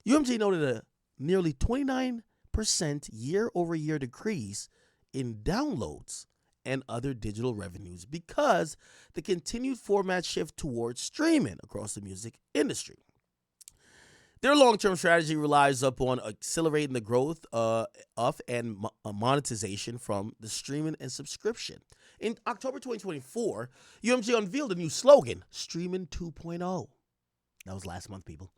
UMG noted a nearly 29% year-over-year decrease in downloads and other digital revenues because the continued format shift towards streaming across the music industry. Their long-term strategy relies upon accelerating the growth of and monetization from the streaming and subscription. In October 2024, UMG unveiled a new slogan, Streaming 2.0. That was last month, people.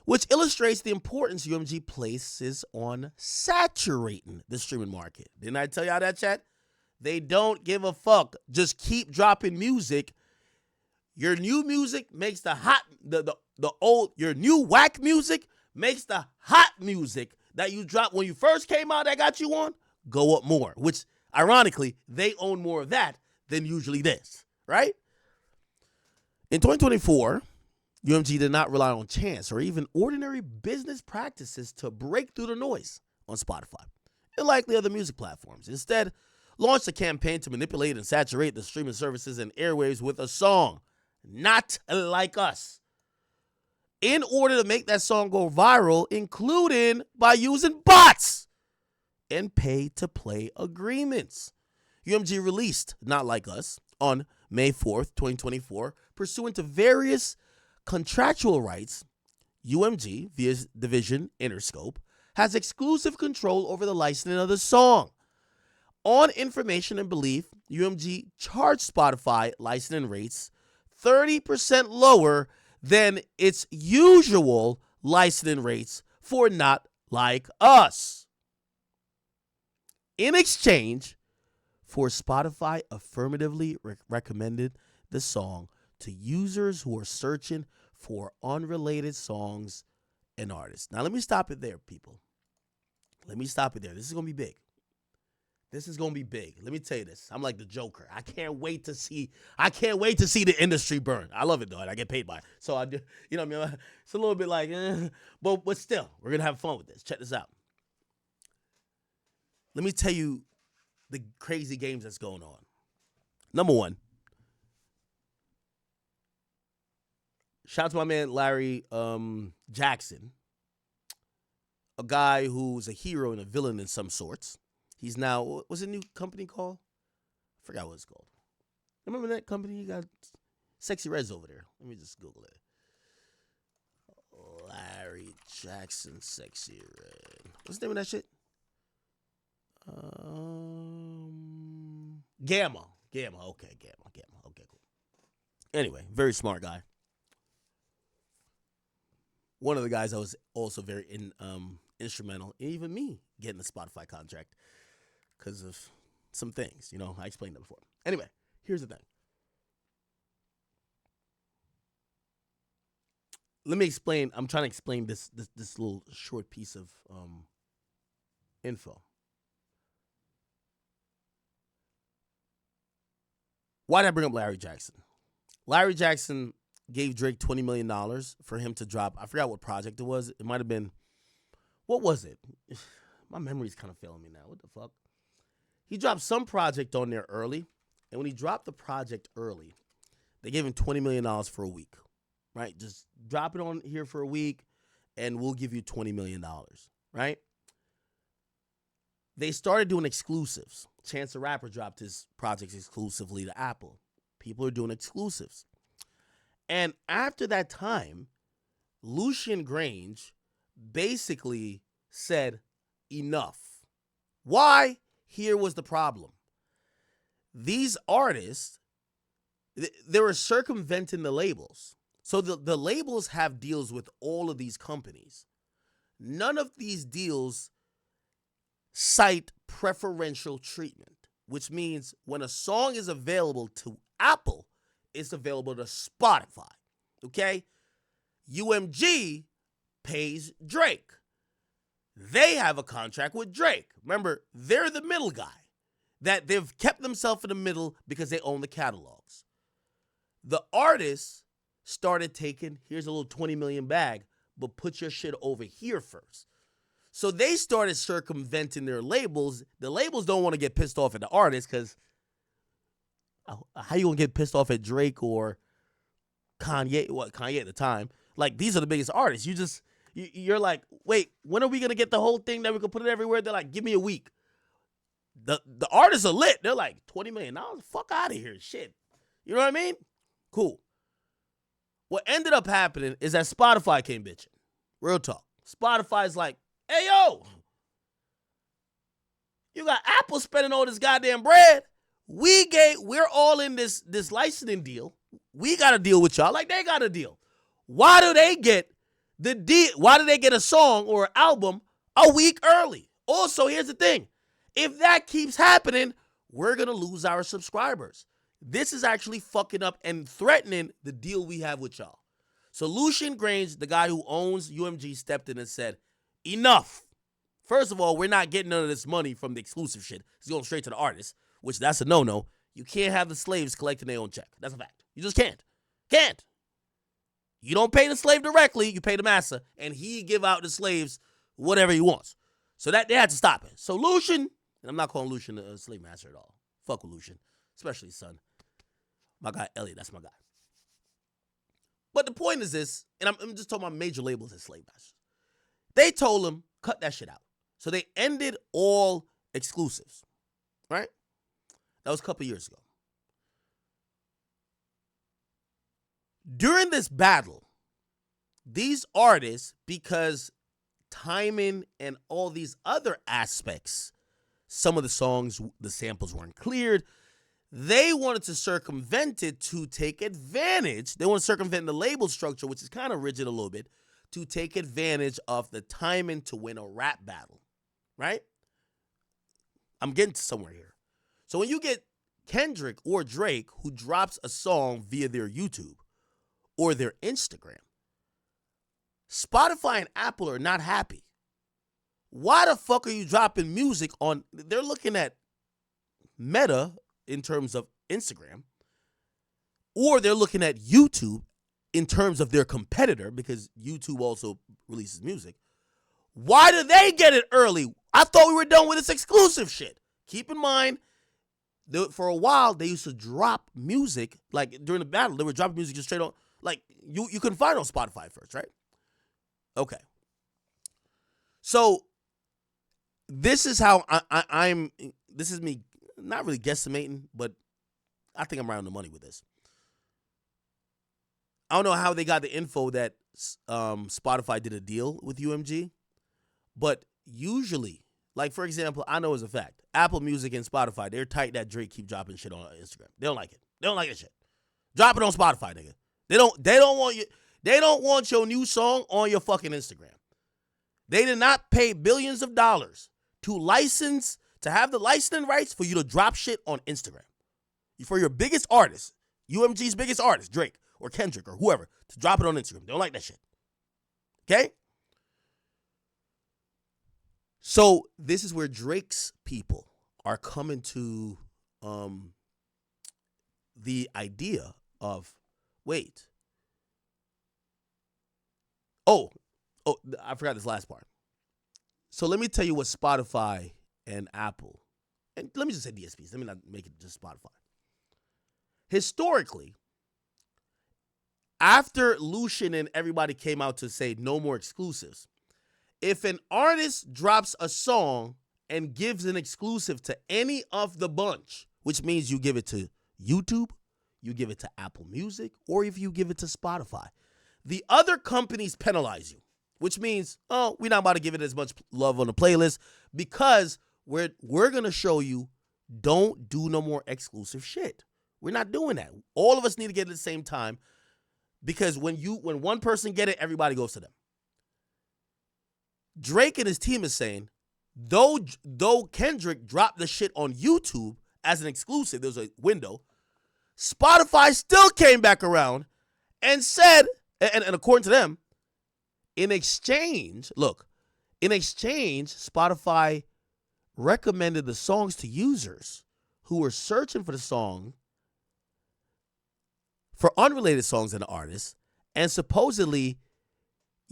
Which illustrates the importance UMG places on saturating the streaming market. Didn't I tell y'all that, chat? They don't give a fuck. Just keep dropping music. Your new music makes the old, your new whack music makes the hot music that you dropped when you first came out that got you on go up more, which ironically, they own more of that than usually this, right? In 2024, UMG did not rely on chance or even ordinary business practices to break through the noise on Spotify and likely other music platforms. Instead, launched a campaign to manipulate and saturate the streaming services and airwaves with a song, Not Like Us, in order to make that song go viral, including by using bots and pay-to-play agreements. UMG released Not Like Us on May 4th, 2024, pursuant to various contractual rights. UMG, via division Interscope, has exclusive control over the licensing of the song. On information and belief, UMG charged Spotify licensing rates 30% lower than its usual licensing rates for Not Like Us. In exchange for Spotify affirmatively recommended the song to users who are searching for unrelated songs and artists. Now, let me stop it there, people. Let me stop it there. This is going to be big. This is going to be big. Let me tell you this. I'm like the Joker. I can't wait to see the industry burn. I love it, though. I get paid by it. So, I do, you know what I mean? It's a little bit like, but still, we're going to have fun with this. Check this out. Let me tell you the crazy games that's going on. Number one, shout out to my man Larry Jackson, a guy who's a hero and a villain in some sorts. He's now, what's a new company called? I forgot what it's called. Remember that company? You got Sexy Red's over there. Let me just Google it. Larry Jackson, Sexy Red. What's the name of that shit? Gamma. Gamma. Okay, Gamma. Okay, cool. Anyway, very smart guy. One of the guys that was also very instrumental, in even me getting the Spotify contract because of some things. I explained that before. Anyway, here's the thing. Let me explain. I'm trying to explain this little short piece of info. Why did I bring up Larry Jackson? Larry Jackson gave Drake $20 million for him to drop. I forgot what project it was. It might have been, what was it? My memory's kind of failing me now. What the fuck? He dropped some project on there early, and when he dropped the project early, they gave him $20 million for a week, right? Just drop it on here for a week, and we'll give you $20 million, right? They started doing exclusives. Chance the Rapper dropped his projects exclusively to Apple. People are doing exclusives. And after that time, Lucian Grange basically said, enough. Why? Here was the problem. These artists, they were circumventing the labels. So the labels have deals with all of these companies. None of these deals cite preferential treatment, which means when a song is available to Apple, it's available to Spotify, okay? UMG pays Drake. They have a contract with Drake. Remember, they're the middle guy. That they've kept themselves in the middle because they own the catalogs. The artists started taking, here's a little 20 million bag, but put your shit over here first. So they started circumventing their labels. The labels don't want to get pissed off at the artists because how you going to get pissed off at Drake or Kanye? Kanye at the time. Like, these are the biggest artists. You're like, wait, when are we going to get the whole thing that we can put it everywhere? They're like, give me a week. The artists are lit. They're like, $20 million? Fuck out of here. Shit. You know what I mean? Cool. What ended up happening is that Spotify came bitching. Real talk. Spotify's like, hey, yo, you got Apple spending all this goddamn bread. We're all in this licensing deal. We got a deal with y'all like they got a deal. Why do they get the deal? Why do they get a song or an album a week early? Also, here's the thing. If that keeps happening, we're going to lose our subscribers. This is actually fucking up and threatening the deal we have with y'all. So Lucian Grange, the guy who owns UMG, stepped in and said, enough. First of all, we're not getting none of this money from the exclusive shit. It's going straight to the artist, which that's a no-no. You can't have the slaves collecting their own check. That's a fact. You just can't. Can't. You don't pay the slave directly. You pay the master, and he give out the slaves whatever he wants. So that they had to stop it. So Lucian, and I'm not calling Lucian a slave master at all. Fuck with Lucian, especially his son. My guy Elliot, that's my guy. But the point is this, and I'm just talking about major labels as slave masters. They told him, cut that shit out. So they ended all exclusives, right? That was a couple years ago. During this battle, these artists, because timing and all these other aspects, some of the songs, the samples weren't cleared, they wanted to circumvent it to take advantage. They want to circumvent the label structure, which is kind of rigid a little bit, to take advantage of the timing to win a rap battle, right? I'm getting to somewhere here. So when you get Kendrick or Drake who drops a song via their YouTube or their Instagram, Spotify and Apple are not happy. Why the fuck are you dropping music on? They're looking at Meta in terms of Instagram, or they're looking at YouTube in terms of their competitor, because YouTube also releases music. Why do they get it early? I thought we were done with this exclusive shit. Keep in mind, for a while, they used to drop music, like during the battle, they were dropping music just straight on, like you couldn't find it on Spotify first, right? Okay. So this is how I'm, this is me not really guesstimating, but I think I'm around the money with this. I don't know how they got the info that Spotify did a deal with UMG, but usually Like, for example, I know as a fact, Apple Music and Spotify, they're tight that Drake keep dropping shit on Instagram. They don't like it. They don't like that shit. Drop it on Spotify, nigga. They don't want you. They don't want your new song on your fucking Instagram. They did not pay billions of dollars to have the licensing rights for you to drop shit on Instagram. For your biggest artist, UMG's biggest artist, Drake or Kendrick or whoever, to drop it on Instagram. They don't like that shit. Okay? So this is where Drake's people are coming to the idea of, wait. Oh, I forgot this last part. So let me tell you what Spotify and Apple, and let me just say DSPs. Let me not make it just Spotify. Historically, after Lucian and everybody came out to say no more exclusives, if an artist drops a song and gives an exclusive to any of the bunch, which means you give it to YouTube, you give it to Apple Music, or if you give it to Spotify, the other companies penalize you, which means, oh, we're not about to give it as much love on the playlist because we're going to show you don't do no more exclusive shit. We're not doing that. All of us need to get it at the same time because when one person get it, everybody goes to them. Drake and his team is saying, though Kendrick dropped the shit on YouTube as an exclusive, there was a window, Spotify still came back around and said, and according to them, in exchange, Spotify recommended the songs to users who were searching for the song for unrelated songs and artists, and supposedly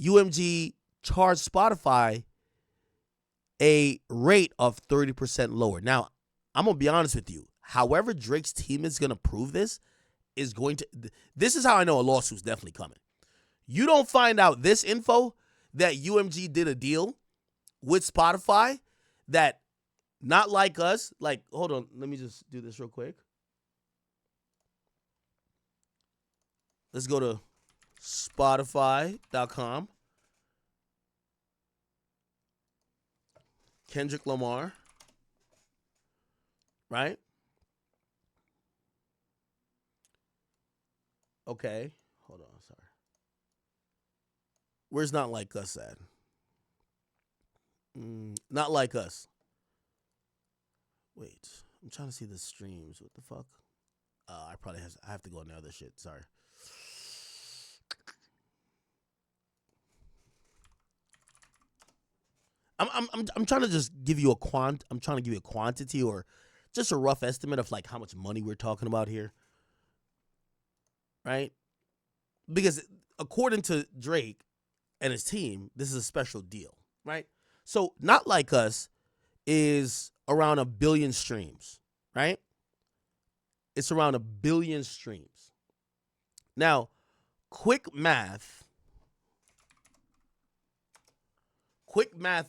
UMG charged Spotify a rate of 30% lower. Now, I'm going to be honest with you. However Drake's team is going to prove this this is how I know a lawsuit's definitely coming. You don't find out this info that UMG did a deal with Spotify that not like us. Like, hold on. Let me just do this real quick. Let's go to Spotify.com. Kendrick Lamar. Right? Okay. Hold on. Sorry. Where's Not Like Us at? Not Like Us. Wait. I'm trying to see the streams. What the fuck? I have to go on the other shit. Sorry. I'm trying to just give you I'm trying to give you a quantity or just a rough estimate of like how much money we're talking about here. Right? Because according to Drake and his team, this is a special deal, right? So Not Like Us is around 1 billion streams, right? It's around 1 billion streams. Now, quick math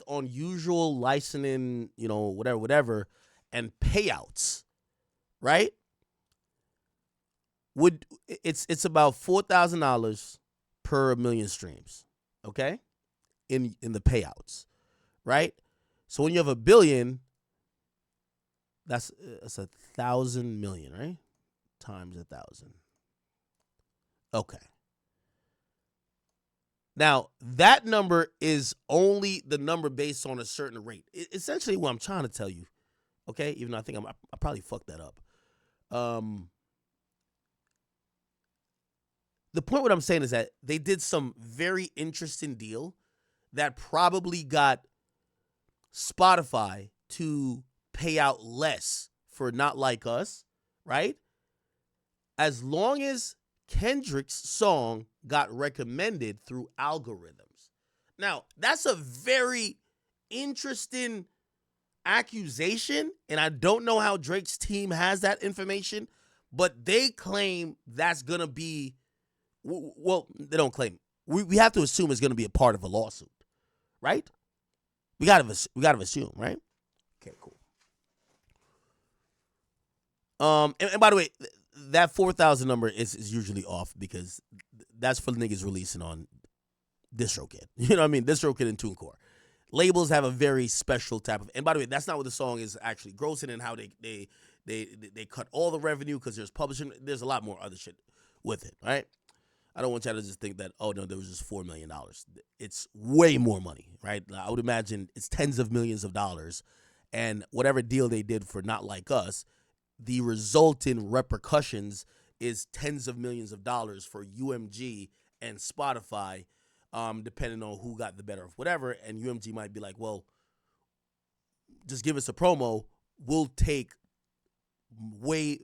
on usual licensing, whatever, and payouts, right? It's about $4,000 per 1 million streams, okay? In the payouts, right? So when you have 1 billion, that's 1,000 million, right? Times 1,000. Okay. Now, that number is only the number based on a certain rate. Essentially what I'm trying to tell you, okay? Even though I think I probably fucked that up. The point what I'm saying is that they did some very interesting deal that probably got Spotify to pay out less for Not Like Us, right? As long as Kendrick's song got recommended through algorithms. Now, that's a very interesting accusation, and I don't know how Drake's team has that information, but they claim that's going to be, well, they don't claim. We have to assume it's going to be a part of a lawsuit, right? We got to assume, right? Okay, cool. And by the way, that 4,000 number is usually off because that's for niggas releasing on DistroKid. You know what I mean? DistroKid and TuneCore. Labels have a very special type of, and by the way, that's not what the song is actually grossing and how they cut all the revenue because there's publishing. There's a lot more other shit with it, right? I don't want y'all to just think that, oh no, there was just $4 million. It's way more money, right? I would imagine it's tens of millions of dollars, and whatever deal they did for Not Like Us, the resulting repercussions is tens of millions of dollars for UMG and Spotify, depending on who got the better of whatever. And UMG might be like, well, just give us a promo. We'll take way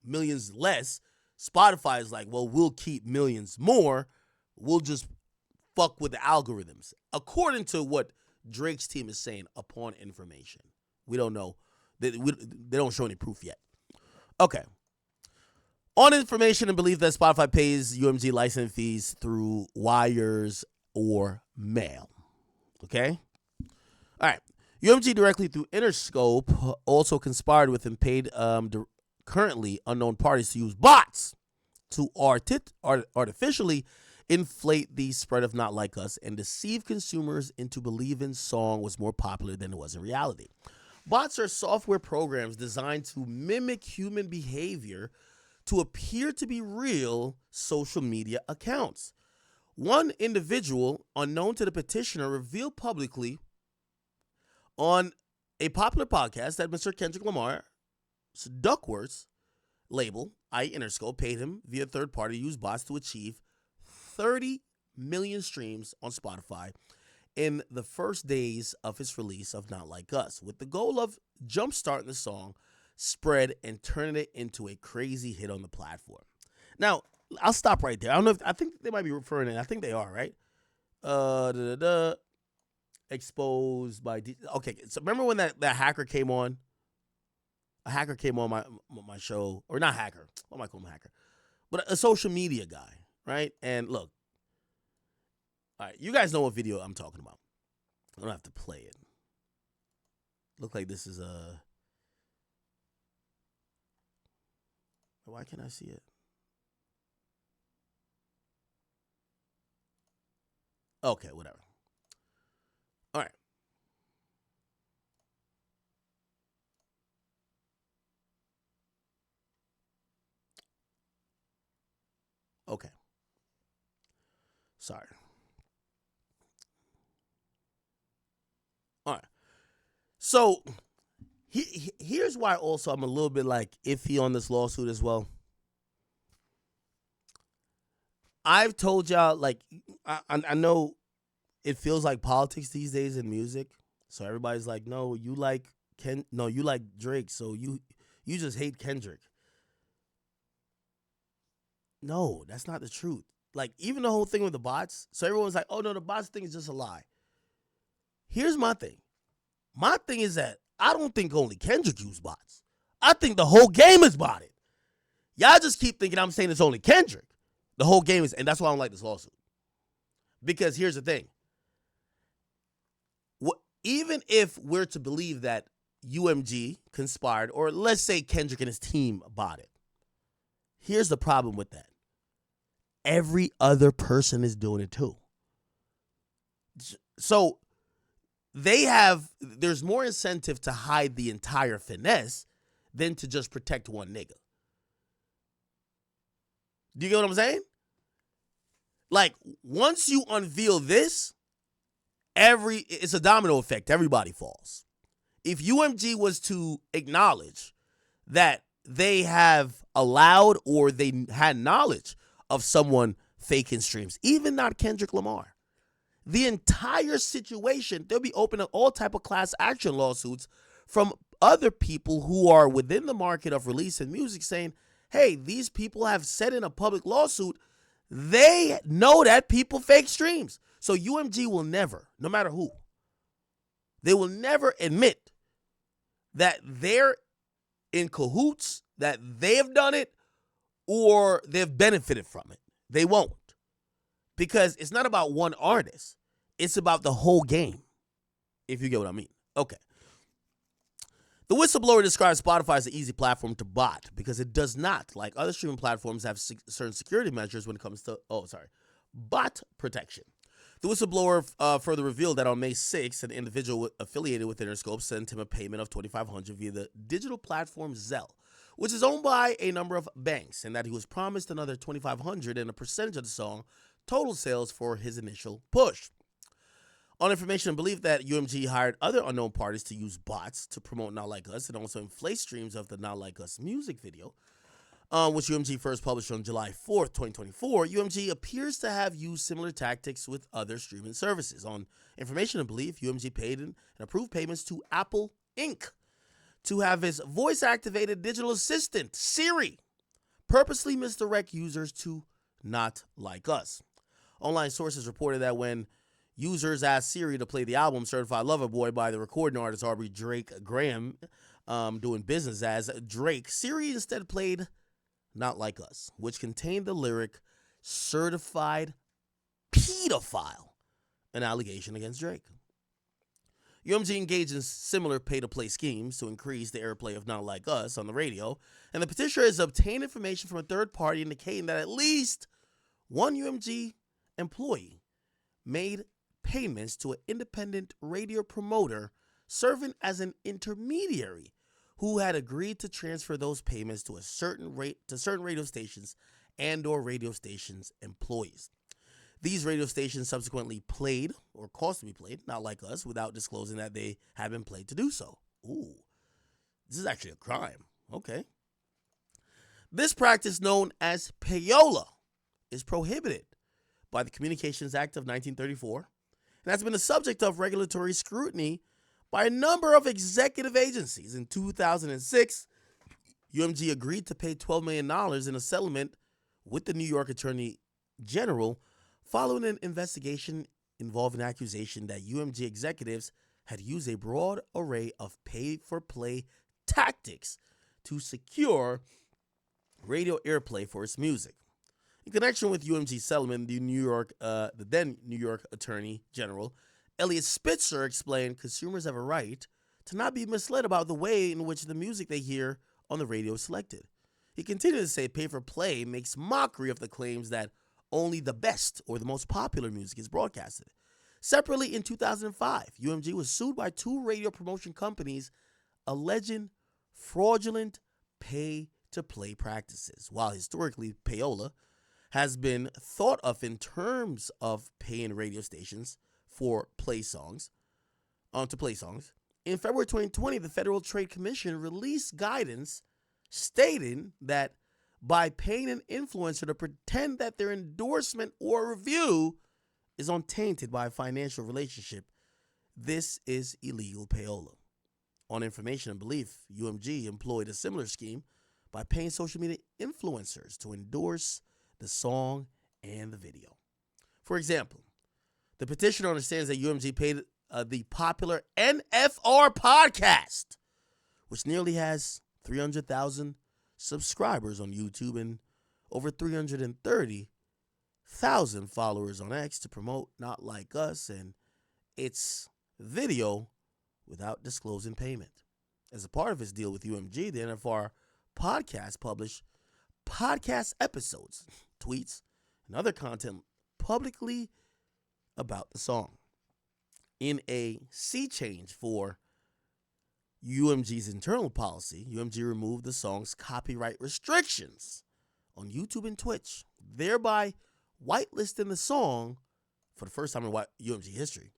millions less. Spotify is like, well, we'll keep millions more. We'll just fuck with the algorithms. According to what Drake's team is saying upon information. We don't know. They don't show any proof yet. Okay. On information and belief that Spotify pays UMG license fees through wires or mail. Okay? All right. UMG directly through Interscope also conspired with and paid currently unknown parties to use bots to artificially inflate the spread of Not Like Us and deceive consumers into believing song was more popular than it was in reality. Bots are software programs designed to mimic human behavior to appear to be real social media accounts. One individual, unknown to the petitioner, revealed publicly on a popular podcast that Mr. Kendrick Lamar, Duckworth's label, i.e. Interscope, paid him via third party to use bots to achieve 30 million streams on Spotify in the first days of his release of Not Like Us, with the goal of jumpstarting the song spread and turning it into a crazy hit on the platform. Now, I'll stop right there. I don't know if, I think they might be referring to, I think they are, right? Exposed by, okay, so remember when that hacker came on? A hacker came on my show, or not hacker, what am I calling him hacker? But a social media guy, right? And look, all right, you guys know what video I'm talking about. I don't have to play it. Look like this is a, why can't I see it? Okay, whatever. All right. Okay. Sorry. All right. So here's why also I'm a little bit like iffy on this lawsuit as well. I've told y'all, like, I know it feels like politics these days in music. So everybody's like, no, you like you like Drake, so you just hate Kendrick. No, that's not the truth. Like, even the whole thing with the bots, so everyone's like, oh no, the bots thing is just a lie. Here's my thing. My thing is that I don't think only Kendrick used bots. I think the whole game is botted. Y'all just keep thinking I'm saying it's only Kendrick. The whole game is, and that's why I don't like this lawsuit. Because here's the thing. Even if we're to believe that UMG conspired, or let's say Kendrick and his team botted, here's the problem with that. Every other person is doing it too. So there's more incentive to hide the entire finesse than to just protect one nigga. Do you get what I'm saying? Like, once you unveil this, it's a domino effect. Everybody falls. If UMG was to acknowledge that they have allowed or they had knowledge of someone faking streams, even not Kendrick Lamar, the entire situation, they'll be opening all type of class action lawsuits from other people who are within the market of releasing music saying, hey, these people have said in a public lawsuit they know that people fake streams. So UMG will never, no matter who, they will never admit that they're in cahoots, that they've done it, or they've benefited from it. They won't. Because it's not about one artist. It's about the whole game, if you get what I mean. Okay. The whistleblower describes Spotify as an easy platform to bot because it does not, like other streaming platforms, have certain security measures when it comes to, bot protection. The whistleblower further revealed that on May 6th, an individual affiliated with Interscope sent him a payment of $2,500 via the digital platform Zelle, which is owned by a number of banks, and that he was promised another $2,500 and a percentage of the song total sales for his initial push. On information and belief that UMG hired other unknown parties to use bots to promote Not Like Us and also inflate streams of the Not Like Us music video, which UMG first published on July 4th, 2024, UMG appears to have used similar tactics with other streaming services. On information and belief, UMG paid and approved payments to Apple Inc. to have its voice-activated digital assistant, Siri, purposely misdirect users to Not Like Us. Online sources reported that when users asked Siri to play the album Certified Lover Boy by the recording artist Aubrey Drake Graham, doing business as Drake, Siri instead played Not Like Us, which contained the lyric Certified Pedophile, an allegation against Drake. UMG engaged in similar pay-to-play schemes to increase the airplay of Not Like Us on the radio, and the petitioner has obtained information from a third party indicating that at least one UMG employee made payments to an independent radio promoter serving as an intermediary who had agreed to transfer those payments to certain radio stations and or radio stations employees. These radio stations subsequently played or caused to be played Not Like Us without disclosing that they had been played to do so. Ooh, this is actually a crime. Okay. This practice, known as payola, is prohibited by the Communications Act of 1934 and has been the subject of regulatory scrutiny by a number of executive agencies. In 2006, UMG agreed to pay $12 million in a settlement with the New York Attorney General following an investigation involving accusation that UMG executives had used a broad array of pay-for-play tactics to secure radio airplay for its music. In connection with UMG's settlement, the then New York Attorney General, Elliot Spitzer, explained consumers have a right to not be misled about the way in which the music they hear on the radio is selected. He continued to say pay-for-play makes mockery of the claims that only the best or the most popular music is broadcasted. Separately, in 2005, UMG was sued by two radio promotion companies alleging fraudulent pay-to-play practices. While historically payola has been thought of in terms of paying radio stations for to play songs. In February 2020, the Federal Trade Commission released guidance stating that by paying an influencer to pretend that their endorsement or review is untainted by a financial relationship, this is illegal payola. On information and belief, UMG employed a similar scheme by paying social media influencers to endorse the song and the video. For example, the petitioner understands that UMG paid the popular NFR podcast, which nearly has 300,000 subscribers on YouTube and over 330,000 followers on X, to promote Not Like Us and its video without disclosing payment. As a part of his deal with UMG, the NFR podcast published podcast episodes, tweets, and other content publicly about the song. In a sea change for UMG's internal policy, UMG removed the song's copyright restrictions on YouTube and Twitch, thereby whitelisting the song for the first time in UMG history,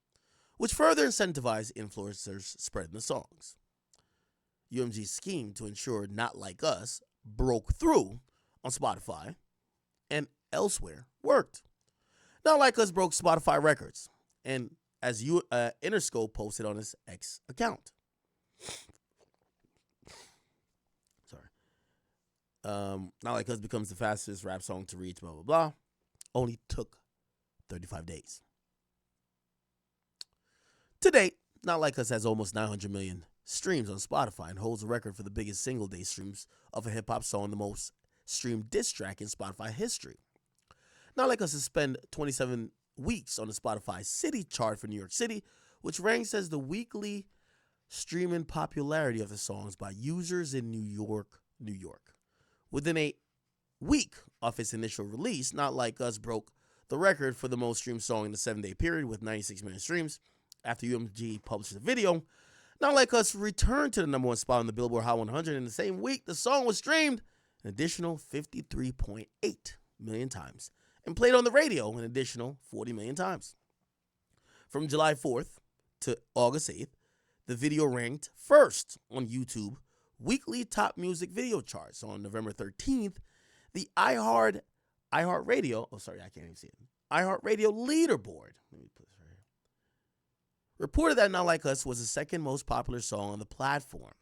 which further incentivized influencers spreading the songs. UMG's scheme to ensure Not Like Us broke through on Spotify and elsewhere worked. Not Like Us broke Spotify records, and as Interscope posted on his X account. Not Like Us becomes the fastest rap song to reach, blah, blah, blah. Only took 35 days. To date, Not Like Us has almost 900 million streams on Spotify and holds a record for the biggest single day streams of a hip-hop song, the most streamed diss track in Spotify history. Not Like Us has spent 27 weeks on the Spotify City chart for New York City, which ranks as the weekly streaming popularity of the songs by users in New York. Within a week of its initial release, Not Like Us broke the record for the most streamed song in the 7-day period with 96 million streams. After UMG published the video, Not Like Us returned to the number one spot on the Billboard Hot 100. In the same week, the song was streamed an additional 53.8 million times and played on the radio an additional 40 million times. From July 4th to August 8th, the video ranked first on YouTube weekly top music video charts. On November 13th, the iHeartRadio, I can't even see it. iHeartRadio leaderboard, let me put this right here, reported that Not Like Us was the second most popular song on the platform.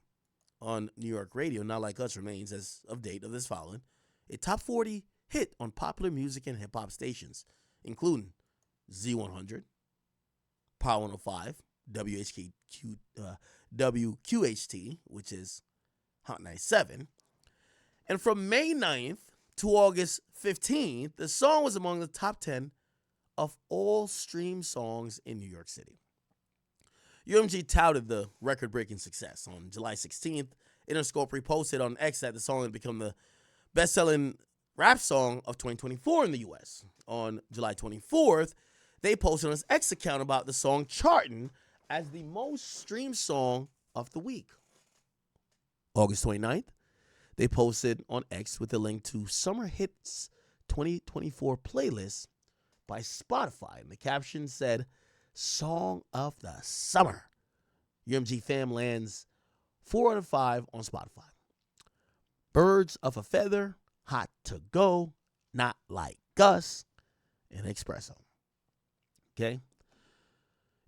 On New York radio, Not Like Us remains, as of date of this following, a top 40 hit on popular music and hip-hop stations, including Z100, Power 105, WQHT, which is Hot 97. And from May 9th to August 15th, the song was among the top 10 of all streamed songs in New York City. UMG touted the record-breaking success. On July 16th, Interscope reposted on X that the song had become the best-selling rap song of 2024 in the U.S. On July 24th, they posted on his X account about the song charting as the most streamed song of the week. August 29th, they posted on X with a link to Summer Hits 2024 playlist by Spotify. And the caption said, Song of the Summer. UMG fam lands 4 out of 5 on Spotify. Birds of a Feather, Hot to Go, Not Like Us, and Espresso. Okay?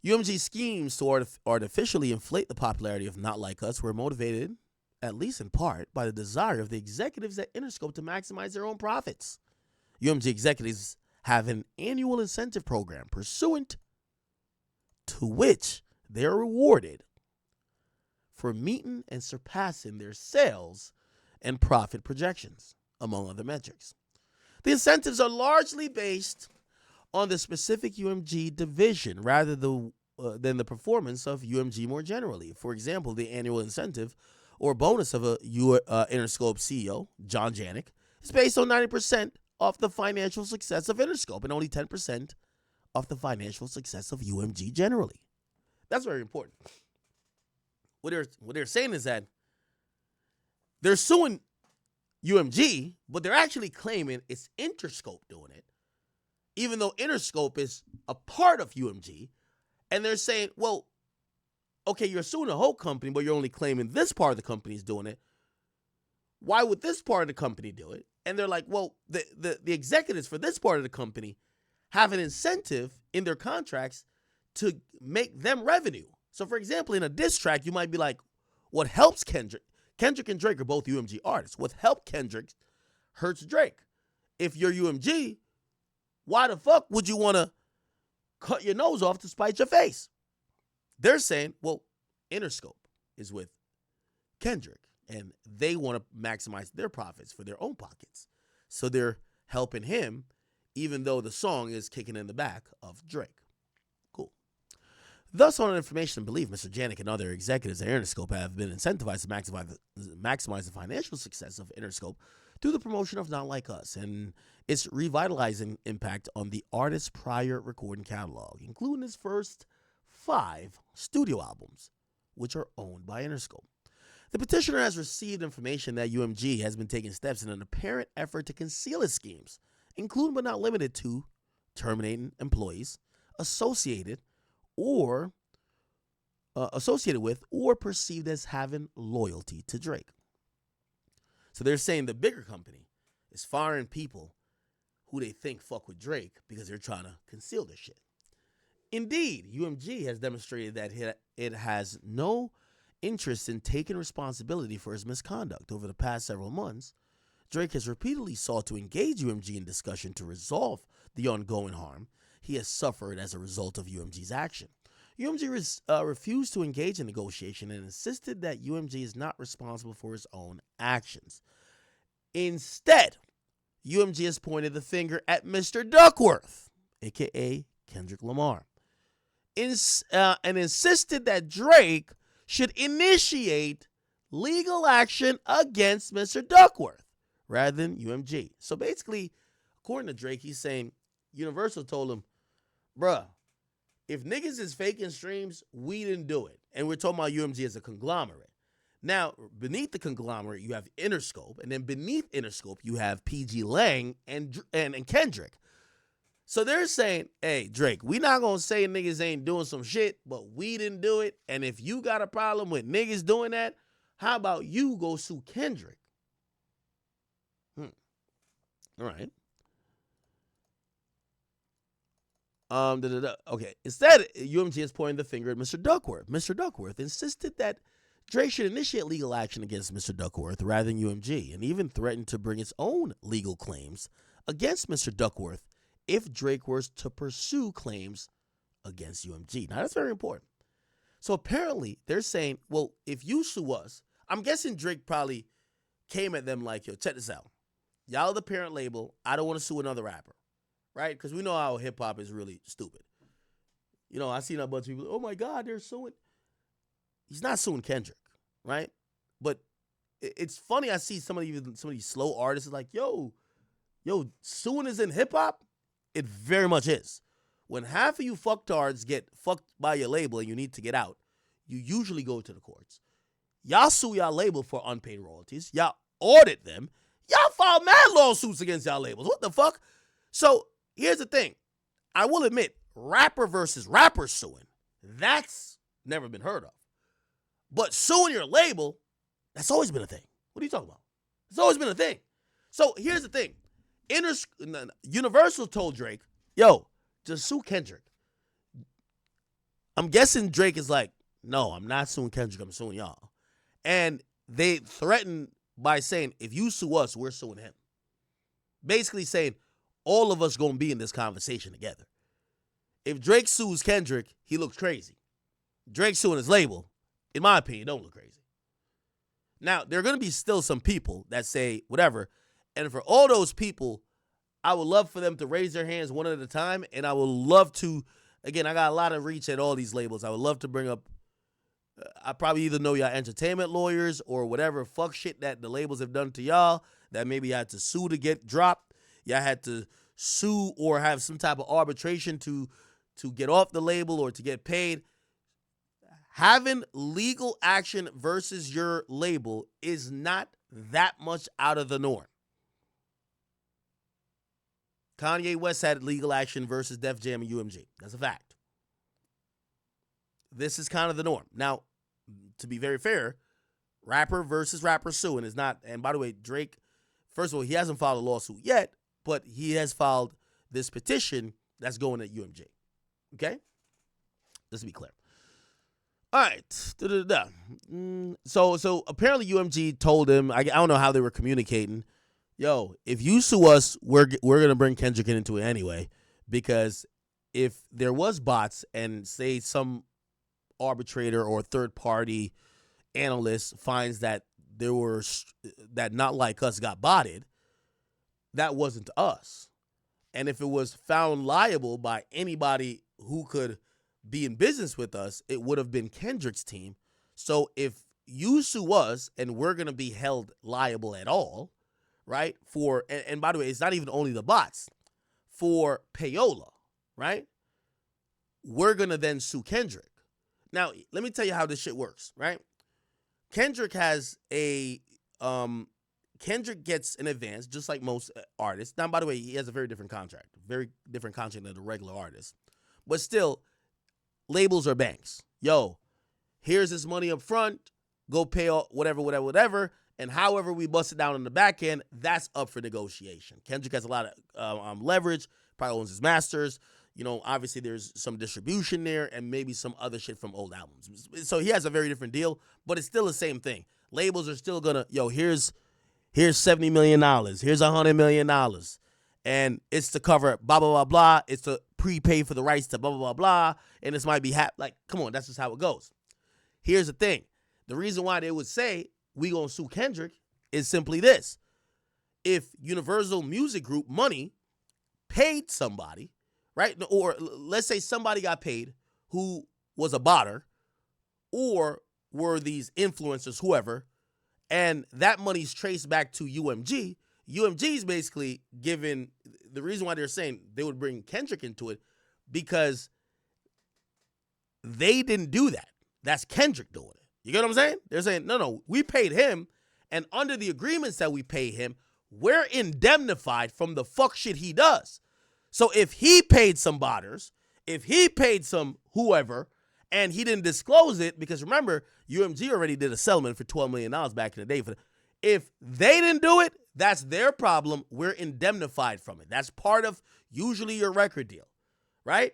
UMG's schemes to artificially inflate the popularity of Not Like Us were motivated, at least in part, by the desire of the executives at Interscope to maximize their own profits. UMG executives have an annual incentive program pursuant to which they are rewarded for meeting and surpassing their sales and profit projections, among other metrics. The incentives are largely based on the specific UMG division rather than the performance of UMG more generally. For example, the annual incentive or bonus of a Interscope CEO, John Janik, is based on 90% of the financial success of Interscope and only 10% of the financial success of UMG generally. That's very important. What they're saying is that they're suing UMG, but they're actually claiming it's Interscope doing it, even though Interscope is a part of UMG. And they're saying, well, okay, you're suing the whole company, but you're only claiming this part of the company is doing it. Why would this part of the company do it? And they're like, well, the executives for this part of the company have an incentive in their contracts to make them revenue. So, for example, in a diss track, you might be like, what helps Kendrick and Drake are both UMG artists. What helped Kendrick hurts Drake. If you're UMG, why the fuck would you want to cut your nose off to spite your face? They're saying, well, Interscope is with Kendrick, and they want to maximize their profits for their own pockets. So they're helping him, even though the song is kicking in the back of Drake. Cool. Thus, on information, believe Mr. Janik and other executives at Interscope have been incentivized to maximize the financial success of Interscope through the promotion of Not Like Us and its revitalizing impact on the artist's prior recording catalog, including his first 5 studio albums, which are owned by Interscope. The petitioner has received information that UMG has been taking steps in an apparent effort to conceal its schemes, including but not limited to terminating employees associated with or perceived as having loyalty to Drake. So they're saying the bigger company is firing people who they think fuck with Drake because they're trying to conceal their shit. Indeed, UMG has demonstrated that it has no interest in taking responsibility for his misconduct. Over the past several months, Drake has repeatedly sought to engage UMG in discussion to resolve the ongoing harm he has suffered as a result of UMG's action. UMG refused to engage in negotiation and insisted that UMG is not responsible for his own actions. Instead, UMG has pointed the finger at Mr. Duckworth, a.k.a. Kendrick Lamar, and insisted that Drake should initiate legal action against Mr. Duckworth rather than UMG. So basically, according to Drake, he's saying Universal told him, bruh, if niggas is faking streams, we didn't do it. And we're talking about UMG as a conglomerate. Now, beneath the conglomerate, you have Interscope, and then beneath Interscope, you have PG Lang and Kendrick. So they're saying, hey, Drake, we not going to say niggas ain't doing some shit, but we didn't do it. And if you got a problem with niggas doing that, how about you go sue Kendrick? All right. Okay. Instead, UMG is pointing the finger at Mr. Duckworth. Mr. Duckworth insisted that Drake should initiate legal action against Mr. Duckworth rather than UMG, and even threatened to bring its own legal claims against Mr. Duckworth if Drake were to pursue claims against UMG. Now, that's very important. So apparently, they're saying, well, if you sue us, I'm guessing Drake probably came at them like, yo, check this out. Y'all are the parent label. I don't want to sue another rapper, right? Because we know how hip-hop is really stupid. You know, I seen a bunch of people, oh, my God, they're suing. He's not suing Kendrick, right? But it's funny. I see some of these slow artists like, yo, suing is in hip hop. It very much is. When half of you fucktards get fucked by your label and you need to get out, you usually go to the courts. Y'all sue y'all label for unpaid royalties. Y'all audit them. Y'all file mad lawsuits against y'all labels. What the fuck? So here's the thing. I will admit, rapper versus rapper suing, that's never been heard of. But suing your label, that's always been a thing. What are you talking about? It's always been a thing. So here's the thing. Universal told Drake, yo, just sue Kendrick. I'm guessing Drake is like, no, I'm not suing Kendrick. I'm suing y'all. And they threatened by saying, if you sue us, we're suing him. Basically saying, all of us going to be in this conversation together. If Drake sues Kendrick, he looks crazy. Drake suing his label, in my opinion, don't look crazy. Now, there are going to be still some people that say whatever. And for all those people, I would love for them to raise their hands one at a time. And I would love to, again, I got a lot of reach at all these labels. I would love to bring up, I probably either know y'all entertainment lawyers or whatever fuck shit that the labels have done to y'all that maybe you had to sue to get dropped. Y'all had to sue or have some type of arbitration to get off the label or to get paid. Having legal action versus your label is not that much out of the norm. Kanye West had legal action versus Def Jam and UMG. That's a fact. This is kind of the norm. Now, to be very fair, rapper versus rapper suing is not, and by the way, Drake, first of all, he hasn't filed a lawsuit yet, but he has filed this petition that's going at UMG. Okay? Just to be clear. All right. So apparently UMG told him, I don't know how they were communicating, yo, if you sue us, we're going to bring Kendrick into it anyway, because if there was bots and say some arbitrator or third party analyst finds that that Not Like Us got botted, that wasn't us. And if it was found liable by anybody who could be in business with us, it would have been Kendrick's team. So if you sue us and we're going to be held liable at all, right? And by the way, it's not even only the bots. For payola, right? We're going to then sue Kendrick. Now, let me tell you how this shit works, right? Kendrick has Kendrick gets an advance, just like most artists. Now, by the way, he has a very different contract than a regular artist. But still, labels are banks. Yo, here's this money up front. Go pay all, whatever. And however we bust it down in the back end, that's up for negotiation. Kendrick has a lot of leverage, probably owns his masters. You know, obviously there's some distribution there and maybe some other shit from old albums. So he has a very different deal, but it's still the same thing. Labels are still gonna, yo, here's $70 million. Here's $100 million. And it's to cover blah, blah, blah, blah. It's to prepay for the rights to blah, blah, blah, blah. And this might be, like, come on, that's just how it goes. Here's the thing. The reason why they would say we gonna sue Kendrick is simply this. If Universal Music Group money paid somebody, right? Or let's say somebody got paid who was a botter or were these influencers, whoever, and that money's traced back to UMG. UMG's basically giving the reason why they're saying they would bring Kendrick into it, because they didn't do that. That's Kendrick doing it. You get what I'm saying? They're saying, no, we paid him, and under the agreements that we pay him, we're indemnified from the fuck shit he does. So if he paid some botters, if he paid some whoever, and he didn't disclose it, because remember, UMG already did a settlement for $12 million back in the day. If they didn't do it, that's their problem. We're indemnified from it. That's part of usually your record deal, right?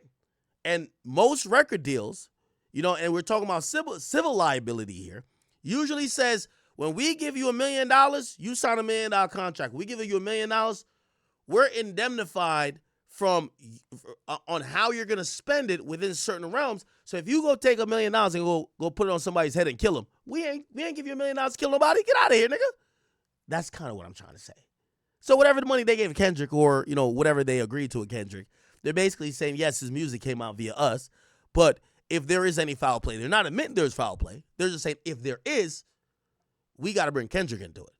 And most record deals, and we're talking about civil liability here, usually says, when we give you $1 million, you sign $1 million contract. We give you $1 million, we're indemnified from on how you're gonna spend it within certain realms. So if you go take $1 million and go put it on somebody's head and kill him, we ain't give you $1 million to kill nobody. Get out of here, nigga. That's kind of what I'm trying to say. So whatever the money they gave Kendrick, or whatever they agreed to with Kendrick, they're basically saying, yes, his music came out via us, but if there is any foul play, they're not admitting there's foul play. They're just saying, if there is, we got to bring Kendrick into it.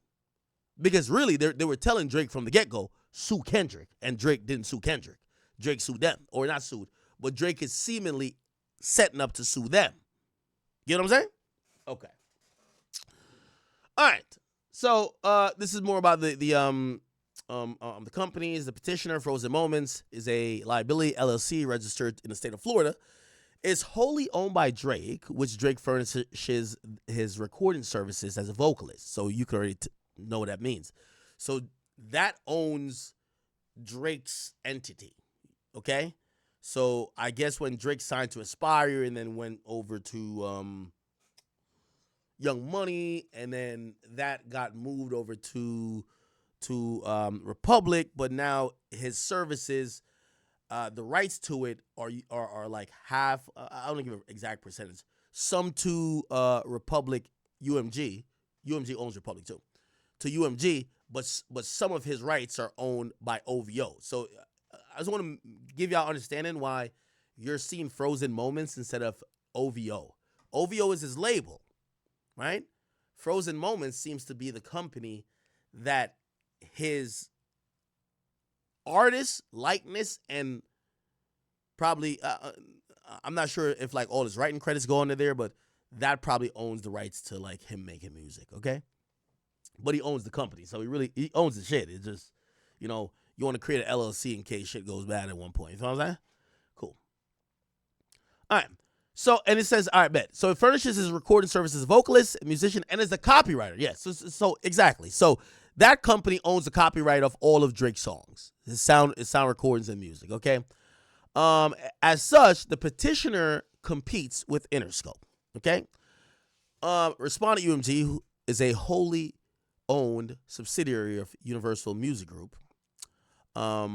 Because really, they were telling Drake from the get-go, sue Kendrick, and Drake didn't sue Kendrick. Drake sued them, or not sued, but Drake is seemingly setting up to sue them. You know what I'm saying? Okay. All right. So this is more about the companies. The petitioner, Frozen Moments, is a liability LLC registered in the state of Florida. It's wholly owned by Drake, which Drake furnishes his recording services as a vocalist. So you can already know what that means. So that owns Drake's entity, okay? So I guess when Drake signed to Aspire and then went over to Young Money, and then that got moved over to Republic, but now his services, the rights to it are like half. I don't give an exact percentage. Some to Republic, UMG. UMG owns Republic too. To UMG, but some of his rights are owned by OVO. So I just want to give y'all understanding why you're seeing Frozen Moments instead of OVO. OVO is his label, right? Frozen Moments seems to be the company that his artist likeness and probably I'm not sure if like all his writing credits go under there, but that probably owns the rights to like him making music, okay? But he owns the company, so he owns the shit. It's just, you want to create an LLC in case shit goes bad at one point. You know what I'm saying? Cool. All right. So, and it says, all right, bet. So it furnishes his recording services as a vocalist, musician, and as a copywriter. Yes. So exactly. So that company owns the copyright of all of Drake's songs, his sound recordings and music. Okay. As such, the petitioner competes with Interscope. Okay. Respondent UMG, who is a wholly owned subsidiary of Universal Music Group. A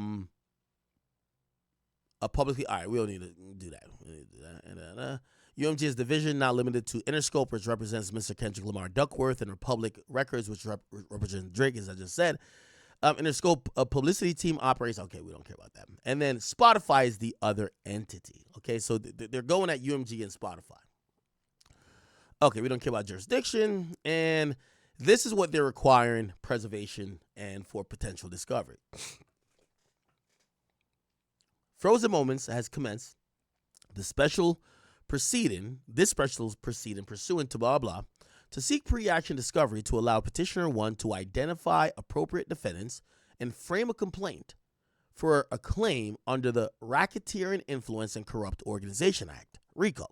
publicly, all right, we don't need to do that. UMG's division, not limited to Interscope, which represents Mr. Kendrick Lamar Duckworth, and Republic Records, which represents Drake, as I just said. Interscope, a publicity team operates. Okay, we don't care about that. And then Spotify is the other entity. Okay, so they're going at UMG and Spotify. Okay, we don't care about jurisdiction, and this is what they're requiring: preservation and for potential discovery. Frozen Moments has commenced this special proceeding pursuant to blah, blah, to seek pre-action discovery to allow petitioner 1 to identify appropriate defendants and frame a complaint for a claim under the Racketeering Influence and Corrupt Organization Act, RICO.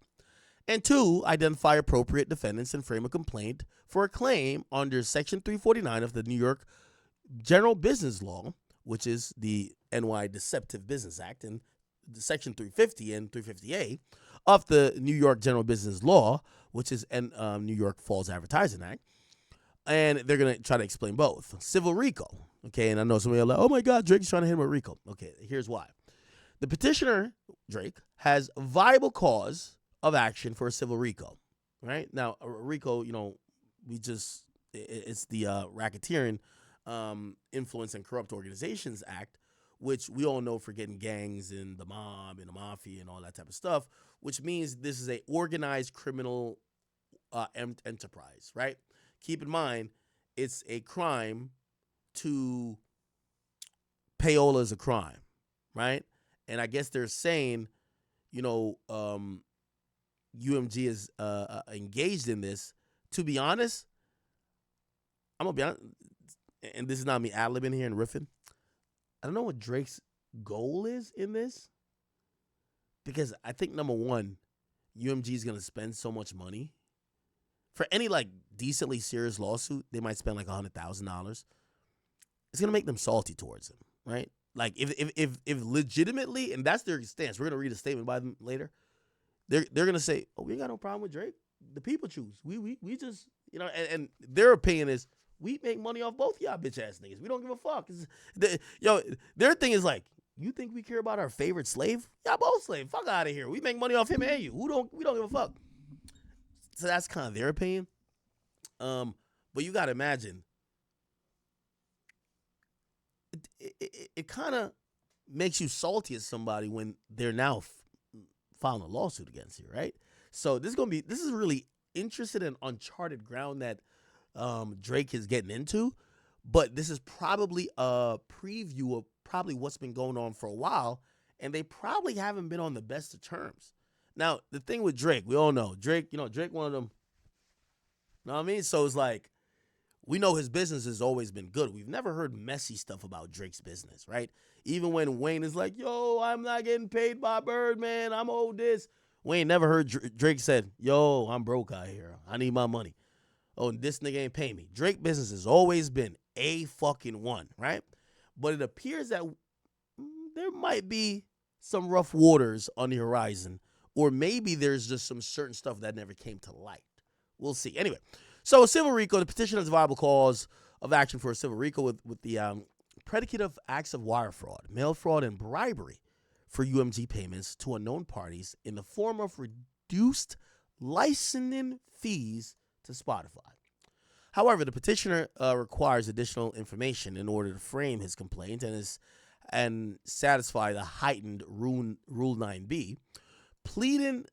And 2, identify appropriate defendants and frame a complaint for a claim under Section 349 of the New York General Business Law, which is the NY Deceptive Business Act, and Section 350 and 350A of the New York General Business Law, which is New York False Advertising Act. And they're going to try to explain both. Civil RICO. Okay, and I know somebody will like, oh my God, Drake's trying to hit him with RICO. Okay, here's why. The petitioner, Drake, has a viable cause of action for a civil RICO. Right? Now, a RICO, it's the Racketeering Influence and Corrupt Organizations Act, which we all know for getting gangs and the mob and the mafia and all that type of stuff, which means this is a organized criminal enterprise, right? Keep in mind, it's a crime to payola is a crime, right? And I guess they're saying, UMG is engaged in this. To be honest, I'm gonna be honest, and this is not me ad-libbing here and riffing. I don't know what Drake's goal is in this, because I think number one, UMG is gonna spend so much money for any like decently serious lawsuit. They might spend like $100,000. It's gonna make them salty towards him, right? Like if legitimately, and that's their stance. We're gonna read a statement by them later. They're gonna say, "Oh, we ain't got no problem with Drake. The people choose. We just and their opinion is we make money off both y'all bitch ass niggas. We don't give a fuck. Their thing is like, you think we care about our favorite slave? Y'all both slave. Fuck out of here. We make money off him and you. We don't give a fuck. So that's kind of their opinion. But you gotta imagine. It kind of makes you salty at somebody when they're now filing a lawsuit against you, right? So this is really interesting and uncharted ground that Drake is getting into, but this is probably a preview of probably what's been going on for a while, and they probably haven't been on the best of terms. Now, the thing with Drake, we all know Drake, Drake one of them, know what I mean? So it's like, we know his business has always been good. We've never heard messy stuff about Drake's business, right? Even when Wayne is like, yo, I'm not getting paid by Birdman, I'm owed this. Wayne never heard Drake said, yo, I'm broke out here. I need my money. Oh, this nigga ain't paying me. Drake business has always been a fucking one, right? But it appears that there might be some rough waters on the horizon, or maybe there's just some certain stuff that never came to light. We'll see. Anyway, so civil RICO, the petition is a viable cause of action for a civil RICO with the predicate of acts of wire fraud, mail fraud, and bribery for UMG payments to unknown parties in the form of reduced licensing fees to Spotify. However, the petitioner requires additional information in order to frame his complaint and satisfy the heightened Rule 9b pleading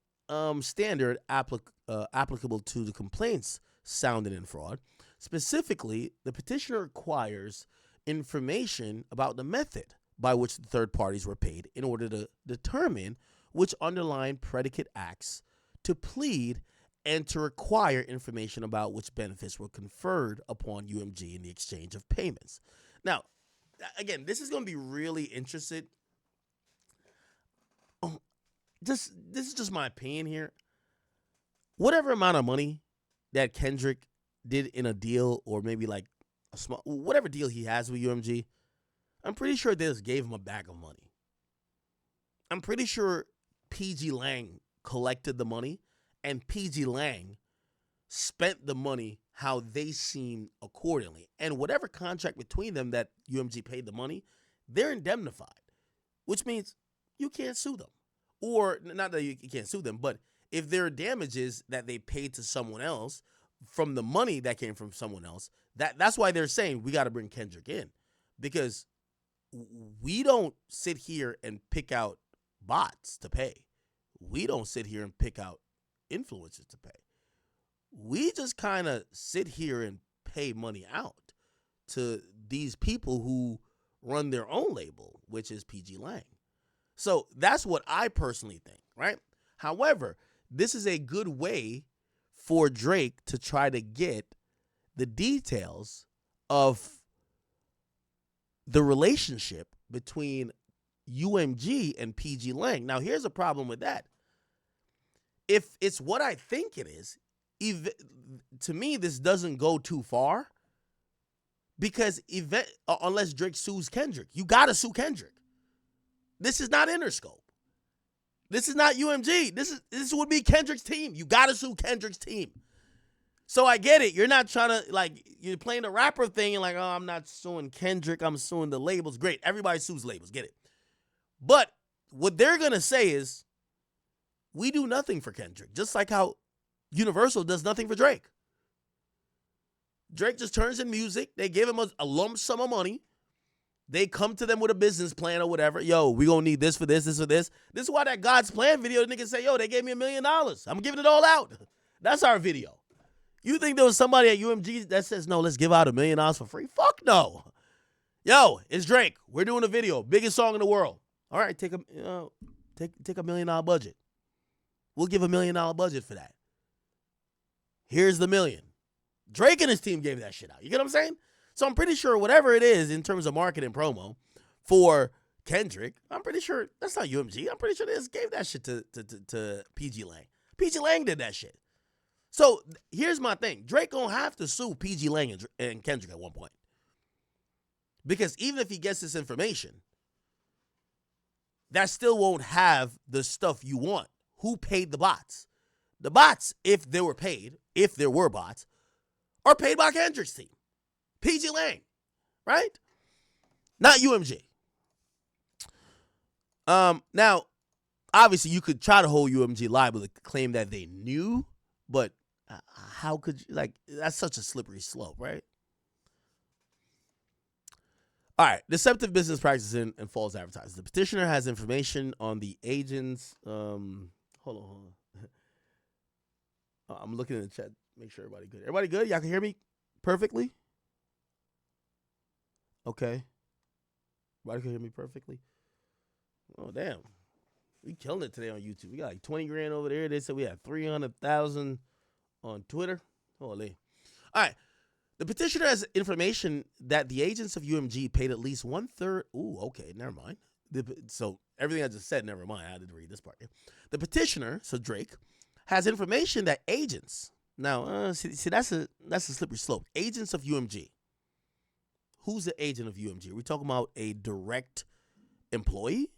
standard applicable to the complaints sounded in fraud. Specifically, the petitioner requires information about the method by which the third parties were paid in order to determine which underlying predicate acts to plead and to require information about which benefits were conferred upon UMG in the exchange of payments. Now, again, this is going to be really interesting. This is just my opinion here. Whatever amount of money that Kendrick did in a deal, or maybe like a small, whatever deal he has with UMG, I'm pretty sure they just gave him a bag of money. I'm pretty sure PG Lang collected the money and PG Lang spent the money how they seem accordingly. And whatever contract between them that UMG paid the money, they're indemnified, which means you can't sue them. Or not that you can't sue them, but if there are damages that they paid to someone else from the money that came from someone else, that's why they're saying we got to bring Kendrick in, because we don't sit here and pick out bots to pay. We don't sit here and pick out influencers to pay. We just kind of sit here and pay money out to these people who run their own label, which is PG Lang. So that's what I personally think, right? However, this is a good way for Drake to try to get the details of the relationship between UMG and PG Lang. Now, here's a problem with that. If it's what I think it is, to me, this doesn't go too far, because unless Drake sues Kendrick, you got to sue Kendrick. This is not Interscope. This is not UMG. This would be Kendrick's team. You got to sue Kendrick's team. So I get it. You're not trying to, like, you're playing the rapper thing and like, oh, I'm not suing Kendrick. I'm suing the labels. Great. Everybody sues labels. Get it. But what they're going to say is, we do nothing for Kendrick. Just like how Universal does nothing for Drake. Drake just turns in music. They give him a lump sum of money. They come to them with a business plan or whatever. Yo, we gonna need this for this, this for this. This is why that God's Plan video, the niggas say, yo, they gave me $1 million. I'm giving it all out. That's our video. You think there was somebody at UMG that says, no, let's give out $1 million for free? Fuck no. Yo, it's Drake. We're doing a video. Biggest song in the world. All right, take $1 million budget. We'll give $1 million budget for that. Here's the $1 million. Drake and his team gave that shit out. You get what I'm saying? So I'm pretty sure whatever it is in terms of marketing promo for Kendrick, I'm pretty sure that's not UMG. I'm pretty sure they just gave that shit to PG Lang. PG Lang did that shit. So here's my thing. Drake gonna have to sue PG Lang and Kendrick at one point. Because even if he gets this information, that still won't have the stuff you want. Who paid the bots? The bots, if there were bots, are paid by Kendrick's team. PG Lang, right? Not UMG. Now, obviously, you could try to hold UMG liable to claim that they knew, but how could you, that's such a slippery slope, right? All right, deceptive business practices and false advertising. The petitioner has information on the agents. Hold on. I'm looking in the chat. Make sure everybody good. Everybody good? Y'all can hear me perfectly? Okay. Everybody can hear me perfectly? Oh, damn. We killing it today on YouTube. We got like 20 grand over there. They said we had 300,000 on Twitter. Holy. All right. The petitioner has information that the agents of UMG paid at least 1/3. Ooh, okay, never mind. So everything I just said, never mind. I had to read this part. The petitioner, so Drake, has information that agents. Now, see, that's a slippery slope. Agents of UMG. Who's the agent of UMG? Are we talking about a direct employee?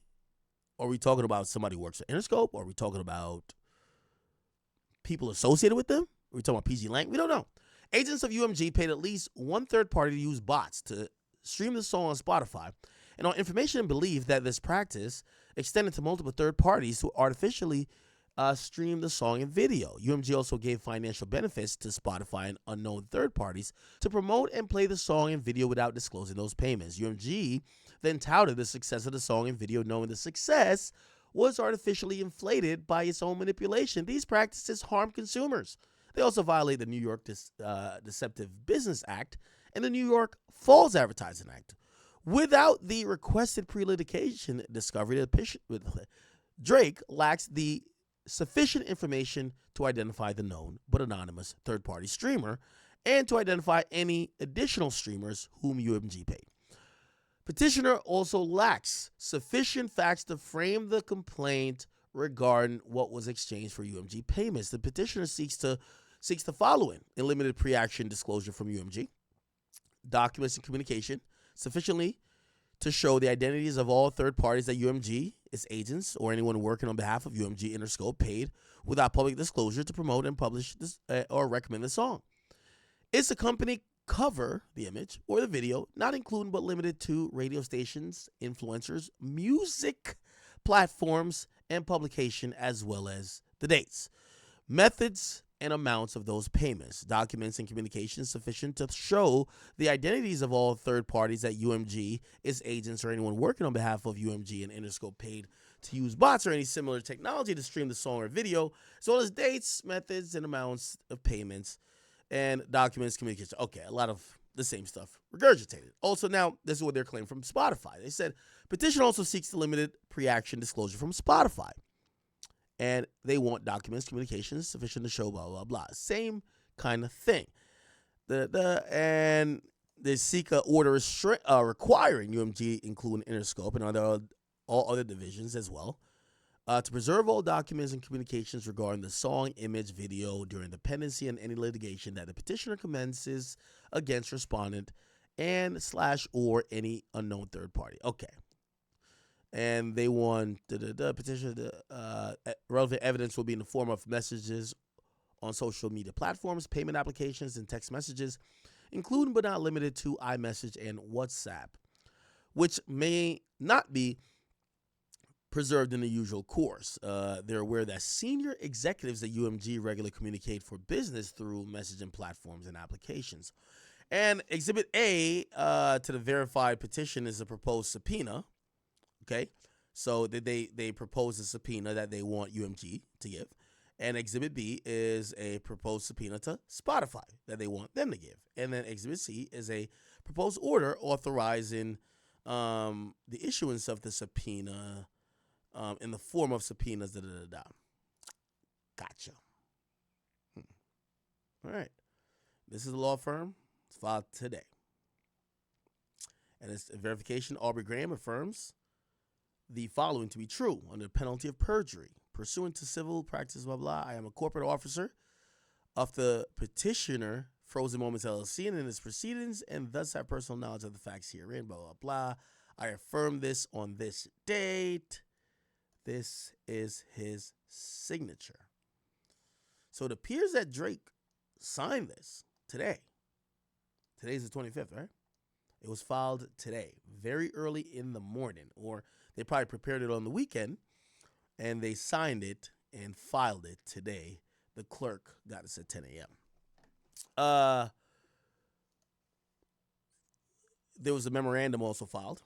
Or are we talking about somebody who works at Interscope? Or are we talking about people associated with them? Are we talking about PG Lang? We don't know. Agents of UMG paid at least 1/3 party to use bots to stream the song on Spotify, and on information believed that this practice extended to multiple third parties who artificially stream the song and video. UMG also gave financial benefits to Spotify and unknown third parties to promote and play the song and video without disclosing those payments. UMG then touted the success of the song and video, knowing the success was artificially inflated by its own manipulation. These practices harm consumers. They also violate the New York Deceptive Business Act and the New York False Advertising Act. Without the requested pre-litigation discovery, Drake lacks the sufficient information to identify the known but anonymous third-party streamer and to identify any additional streamers whom UMG paid. Petitioner also lacks sufficient facts to frame the complaint regarding what was exchanged for UMG payments. The petitioner seeks the following in limited pre-action disclosure from UMG: documents and communication sufficiently to show the identities of all third parties that UMG, its agents, or anyone working on behalf of UMG Interscope paid without public disclosure to promote and publish this or recommend the song. It's a company cover, the image, or the video, not including but limited to radio stations, influencers, music platforms, and publication, as well as the dates, methods, and amounts of those payments, documents, and communications sufficient to show the identities of all third parties that UMG, its agents, or anyone working on behalf of UMG and Interscope paid to use bots or any similar technology to stream the song or video, as well as dates, methods, and amounts of payments, and documents, communications. Okay, a lot of the same stuff regurgitated. Also, now, this is what they're claiming from Spotify. They said, petition also seeks the limited pre-action disclosure from Spotify. And they want documents, communications sufficient to show blah, blah, blah. Same kind of thing. And they seek an order requiring UMG, including Interscope and all other divisions as well, to preserve all documents and communications regarding the song, image, video during the pendency and any litigation that the petitioner commences against respondent and/or any unknown third party. Okay. And they want the petition. Relevant evidence will be in the form of messages on social media platforms, payment applications, and text messages, including but not limited to iMessage and WhatsApp, which may not be preserved in the usual course. They're aware that senior executives at UMG regularly communicate for business through messaging platforms and applications. And Exhibit A to the verified petition is a proposed subpoena. Okay, so they propose a subpoena that they want UMG to give. And Exhibit B is a proposed subpoena to Spotify that they want them to give. And then Exhibit C is a proposed order authorizing the issuance of the subpoena in the form of subpoenas. Gotcha. All right. This is a law firm. It's filed today. And its verification, Aubrey Graham affirms the following to be true under the penalty of perjury. Pursuant to civil practice, blah, blah, I am a corporate officer of the petitioner, Frozen Moments LLC, and in its proceedings, and thus have personal knowledge of the facts herein, blah, blah, blah. I affirm this on this date. This is his signature. So it appears that Drake signed this today. Today's the 25th, right? It was filed today, very early in the morning, or they probably prepared it on the weekend, and they signed it and filed it today. The clerk got us at 10 a.m. There was a memorandum also filed,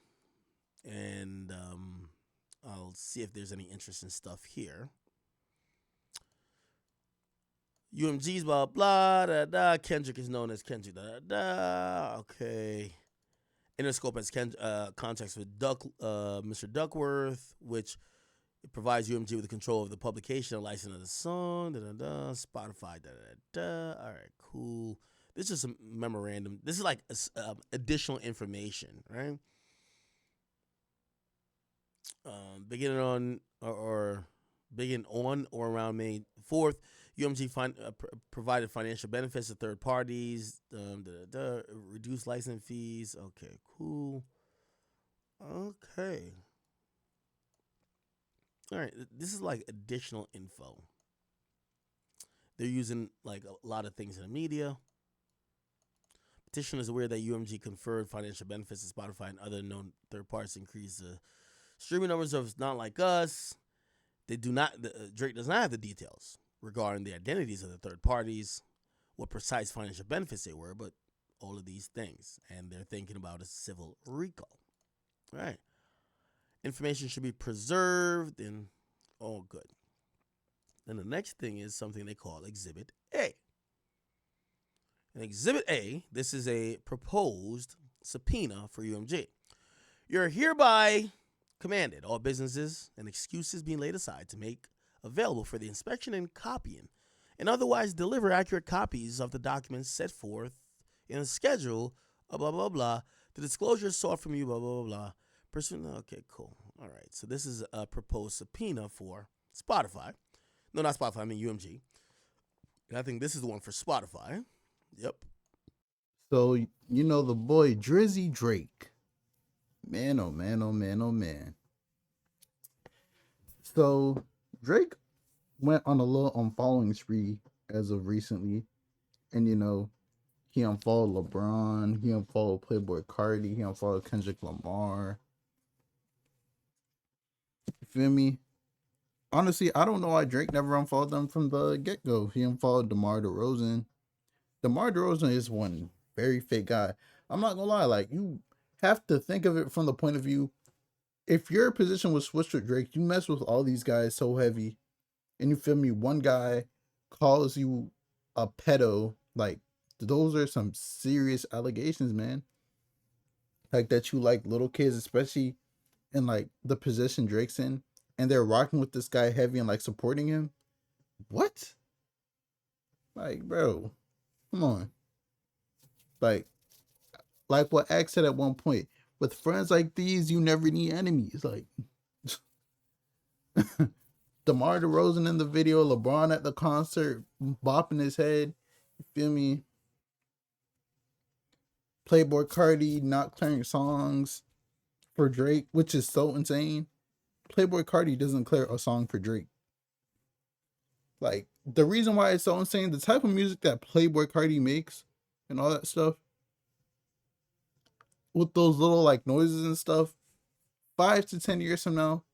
and I'll see if there's any interesting stuff here. UMG's blah, blah, da, da. Kendrick is known as Kendrick, da, da. Okay. Interscope has contracts with Mr. Duckworth, which provides UMG with the control of the publication and license of the song, da, da, da. Spotify, da, da, da. All right, cool. This is a memorandum. This is like additional information, right? Beginning on or around May 4th, UMG provided financial benefits to third parties, reduced license fees. Okay, cool. Okay. All right, this is like additional info. They're using like a lot of things in the media. Petitioner is aware that UMG conferred financial benefits to Spotify and other known third parties to increase the streaming numbers of Not Like Us. They do not. Drake does not have the details regarding the identities of the third parties, what precise financial benefits they were, but all of these things. And they're thinking about a civil RICO. All right. Information should be preserved and all good. Then the next thing is something they call Exhibit A. In Exhibit A, this is a proposed subpoena for UMG. You're hereby commanded all businesses and excuses being laid aside to make available for the inspection and copying and otherwise deliver accurate copies of the documents set forth in the schedule, blah, blah, blah. The disclosure sought from you, blah, blah, blah, blah. Okay, cool. All right. So this is a proposed subpoena for Spotify. No, not Spotify. I mean UMG. And I think this is the one for Spotify. Yep. So, you know, the boy Drizzy Drake. Man, oh man, oh man, oh man. So, Drake went on a little unfollowing spree as of recently. And, you know, he unfollowed LeBron. He unfollowed Playboy Cardi. He unfollowed Kendrick Lamar. You feel me? Honestly, I don't know why Drake never unfollowed them from the get-go. He unfollowed DeMar DeRozan. DeMar DeRozan is one very fake guy. I'm not gonna lie, like, you have to think of it from the point of view, if your position was switched with Drake, you mess with all these guys so heavy, and you feel me, one guy calls you a pedo, like, those are some serious allegations, man. Like, that you like little kids, especially in, like, the position Drake's in, and they're rocking with this guy heavy and, like, supporting him. What? Like, bro, come on. Like what X said at one point, with friends like these, you never need enemies. Like, DeMar DeRozan in the video, LeBron at the concert, bopping his head. You feel me? Playboy Cardi not clearing songs for Drake, which is so insane. Playboy Cardi doesn't clear a song for Drake. Like, the reason why it's so insane, the type of music that Playboy Cardi makes and all that stuff, with those little like noises and stuff, 5 to 10 years from now,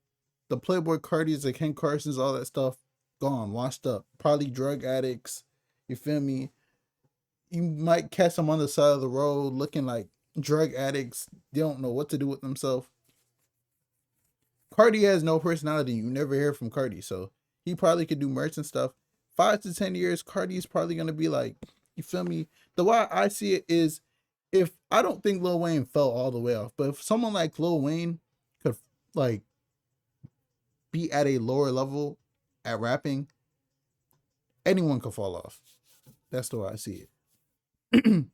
the Playboy Cardis, the Ken Carsons, all that stuff, gone, washed up. Probably drug addicts. You feel me? You might catch them on the side of the road looking like drug addicts. They don't know what to do with themselves. Cardi has no personality. You never hear from Cardi, so he probably could do merch and stuff. 5 to 10 years, Cardi's probably gonna be like, you feel me? The way I see it is, if I don't think Lil Wayne fell all the way off, but if someone like Lil Wayne could like be at a lower level at rapping, anyone could fall off. That's the way I see it.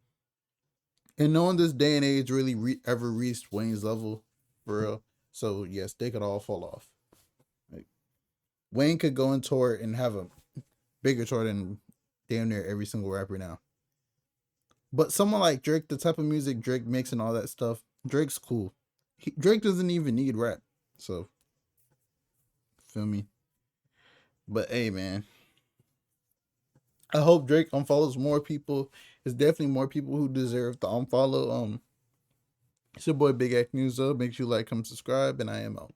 And no one this day and age really ever reached Wayne's level, for real. So yes, they could all fall off. Like, Wayne could go on tour and have a bigger tour than damn near every single rapper now. But someone like Drake, the type of music Drake makes and all that stuff, Drake's cool. Drake doesn't even need rap. So, feel me? But hey, man, I hope Drake unfollows more people. There's definitely more people who deserve to unfollow. It's your boy Big Act News, though. Make sure you like, comment, subscribe, and I am out.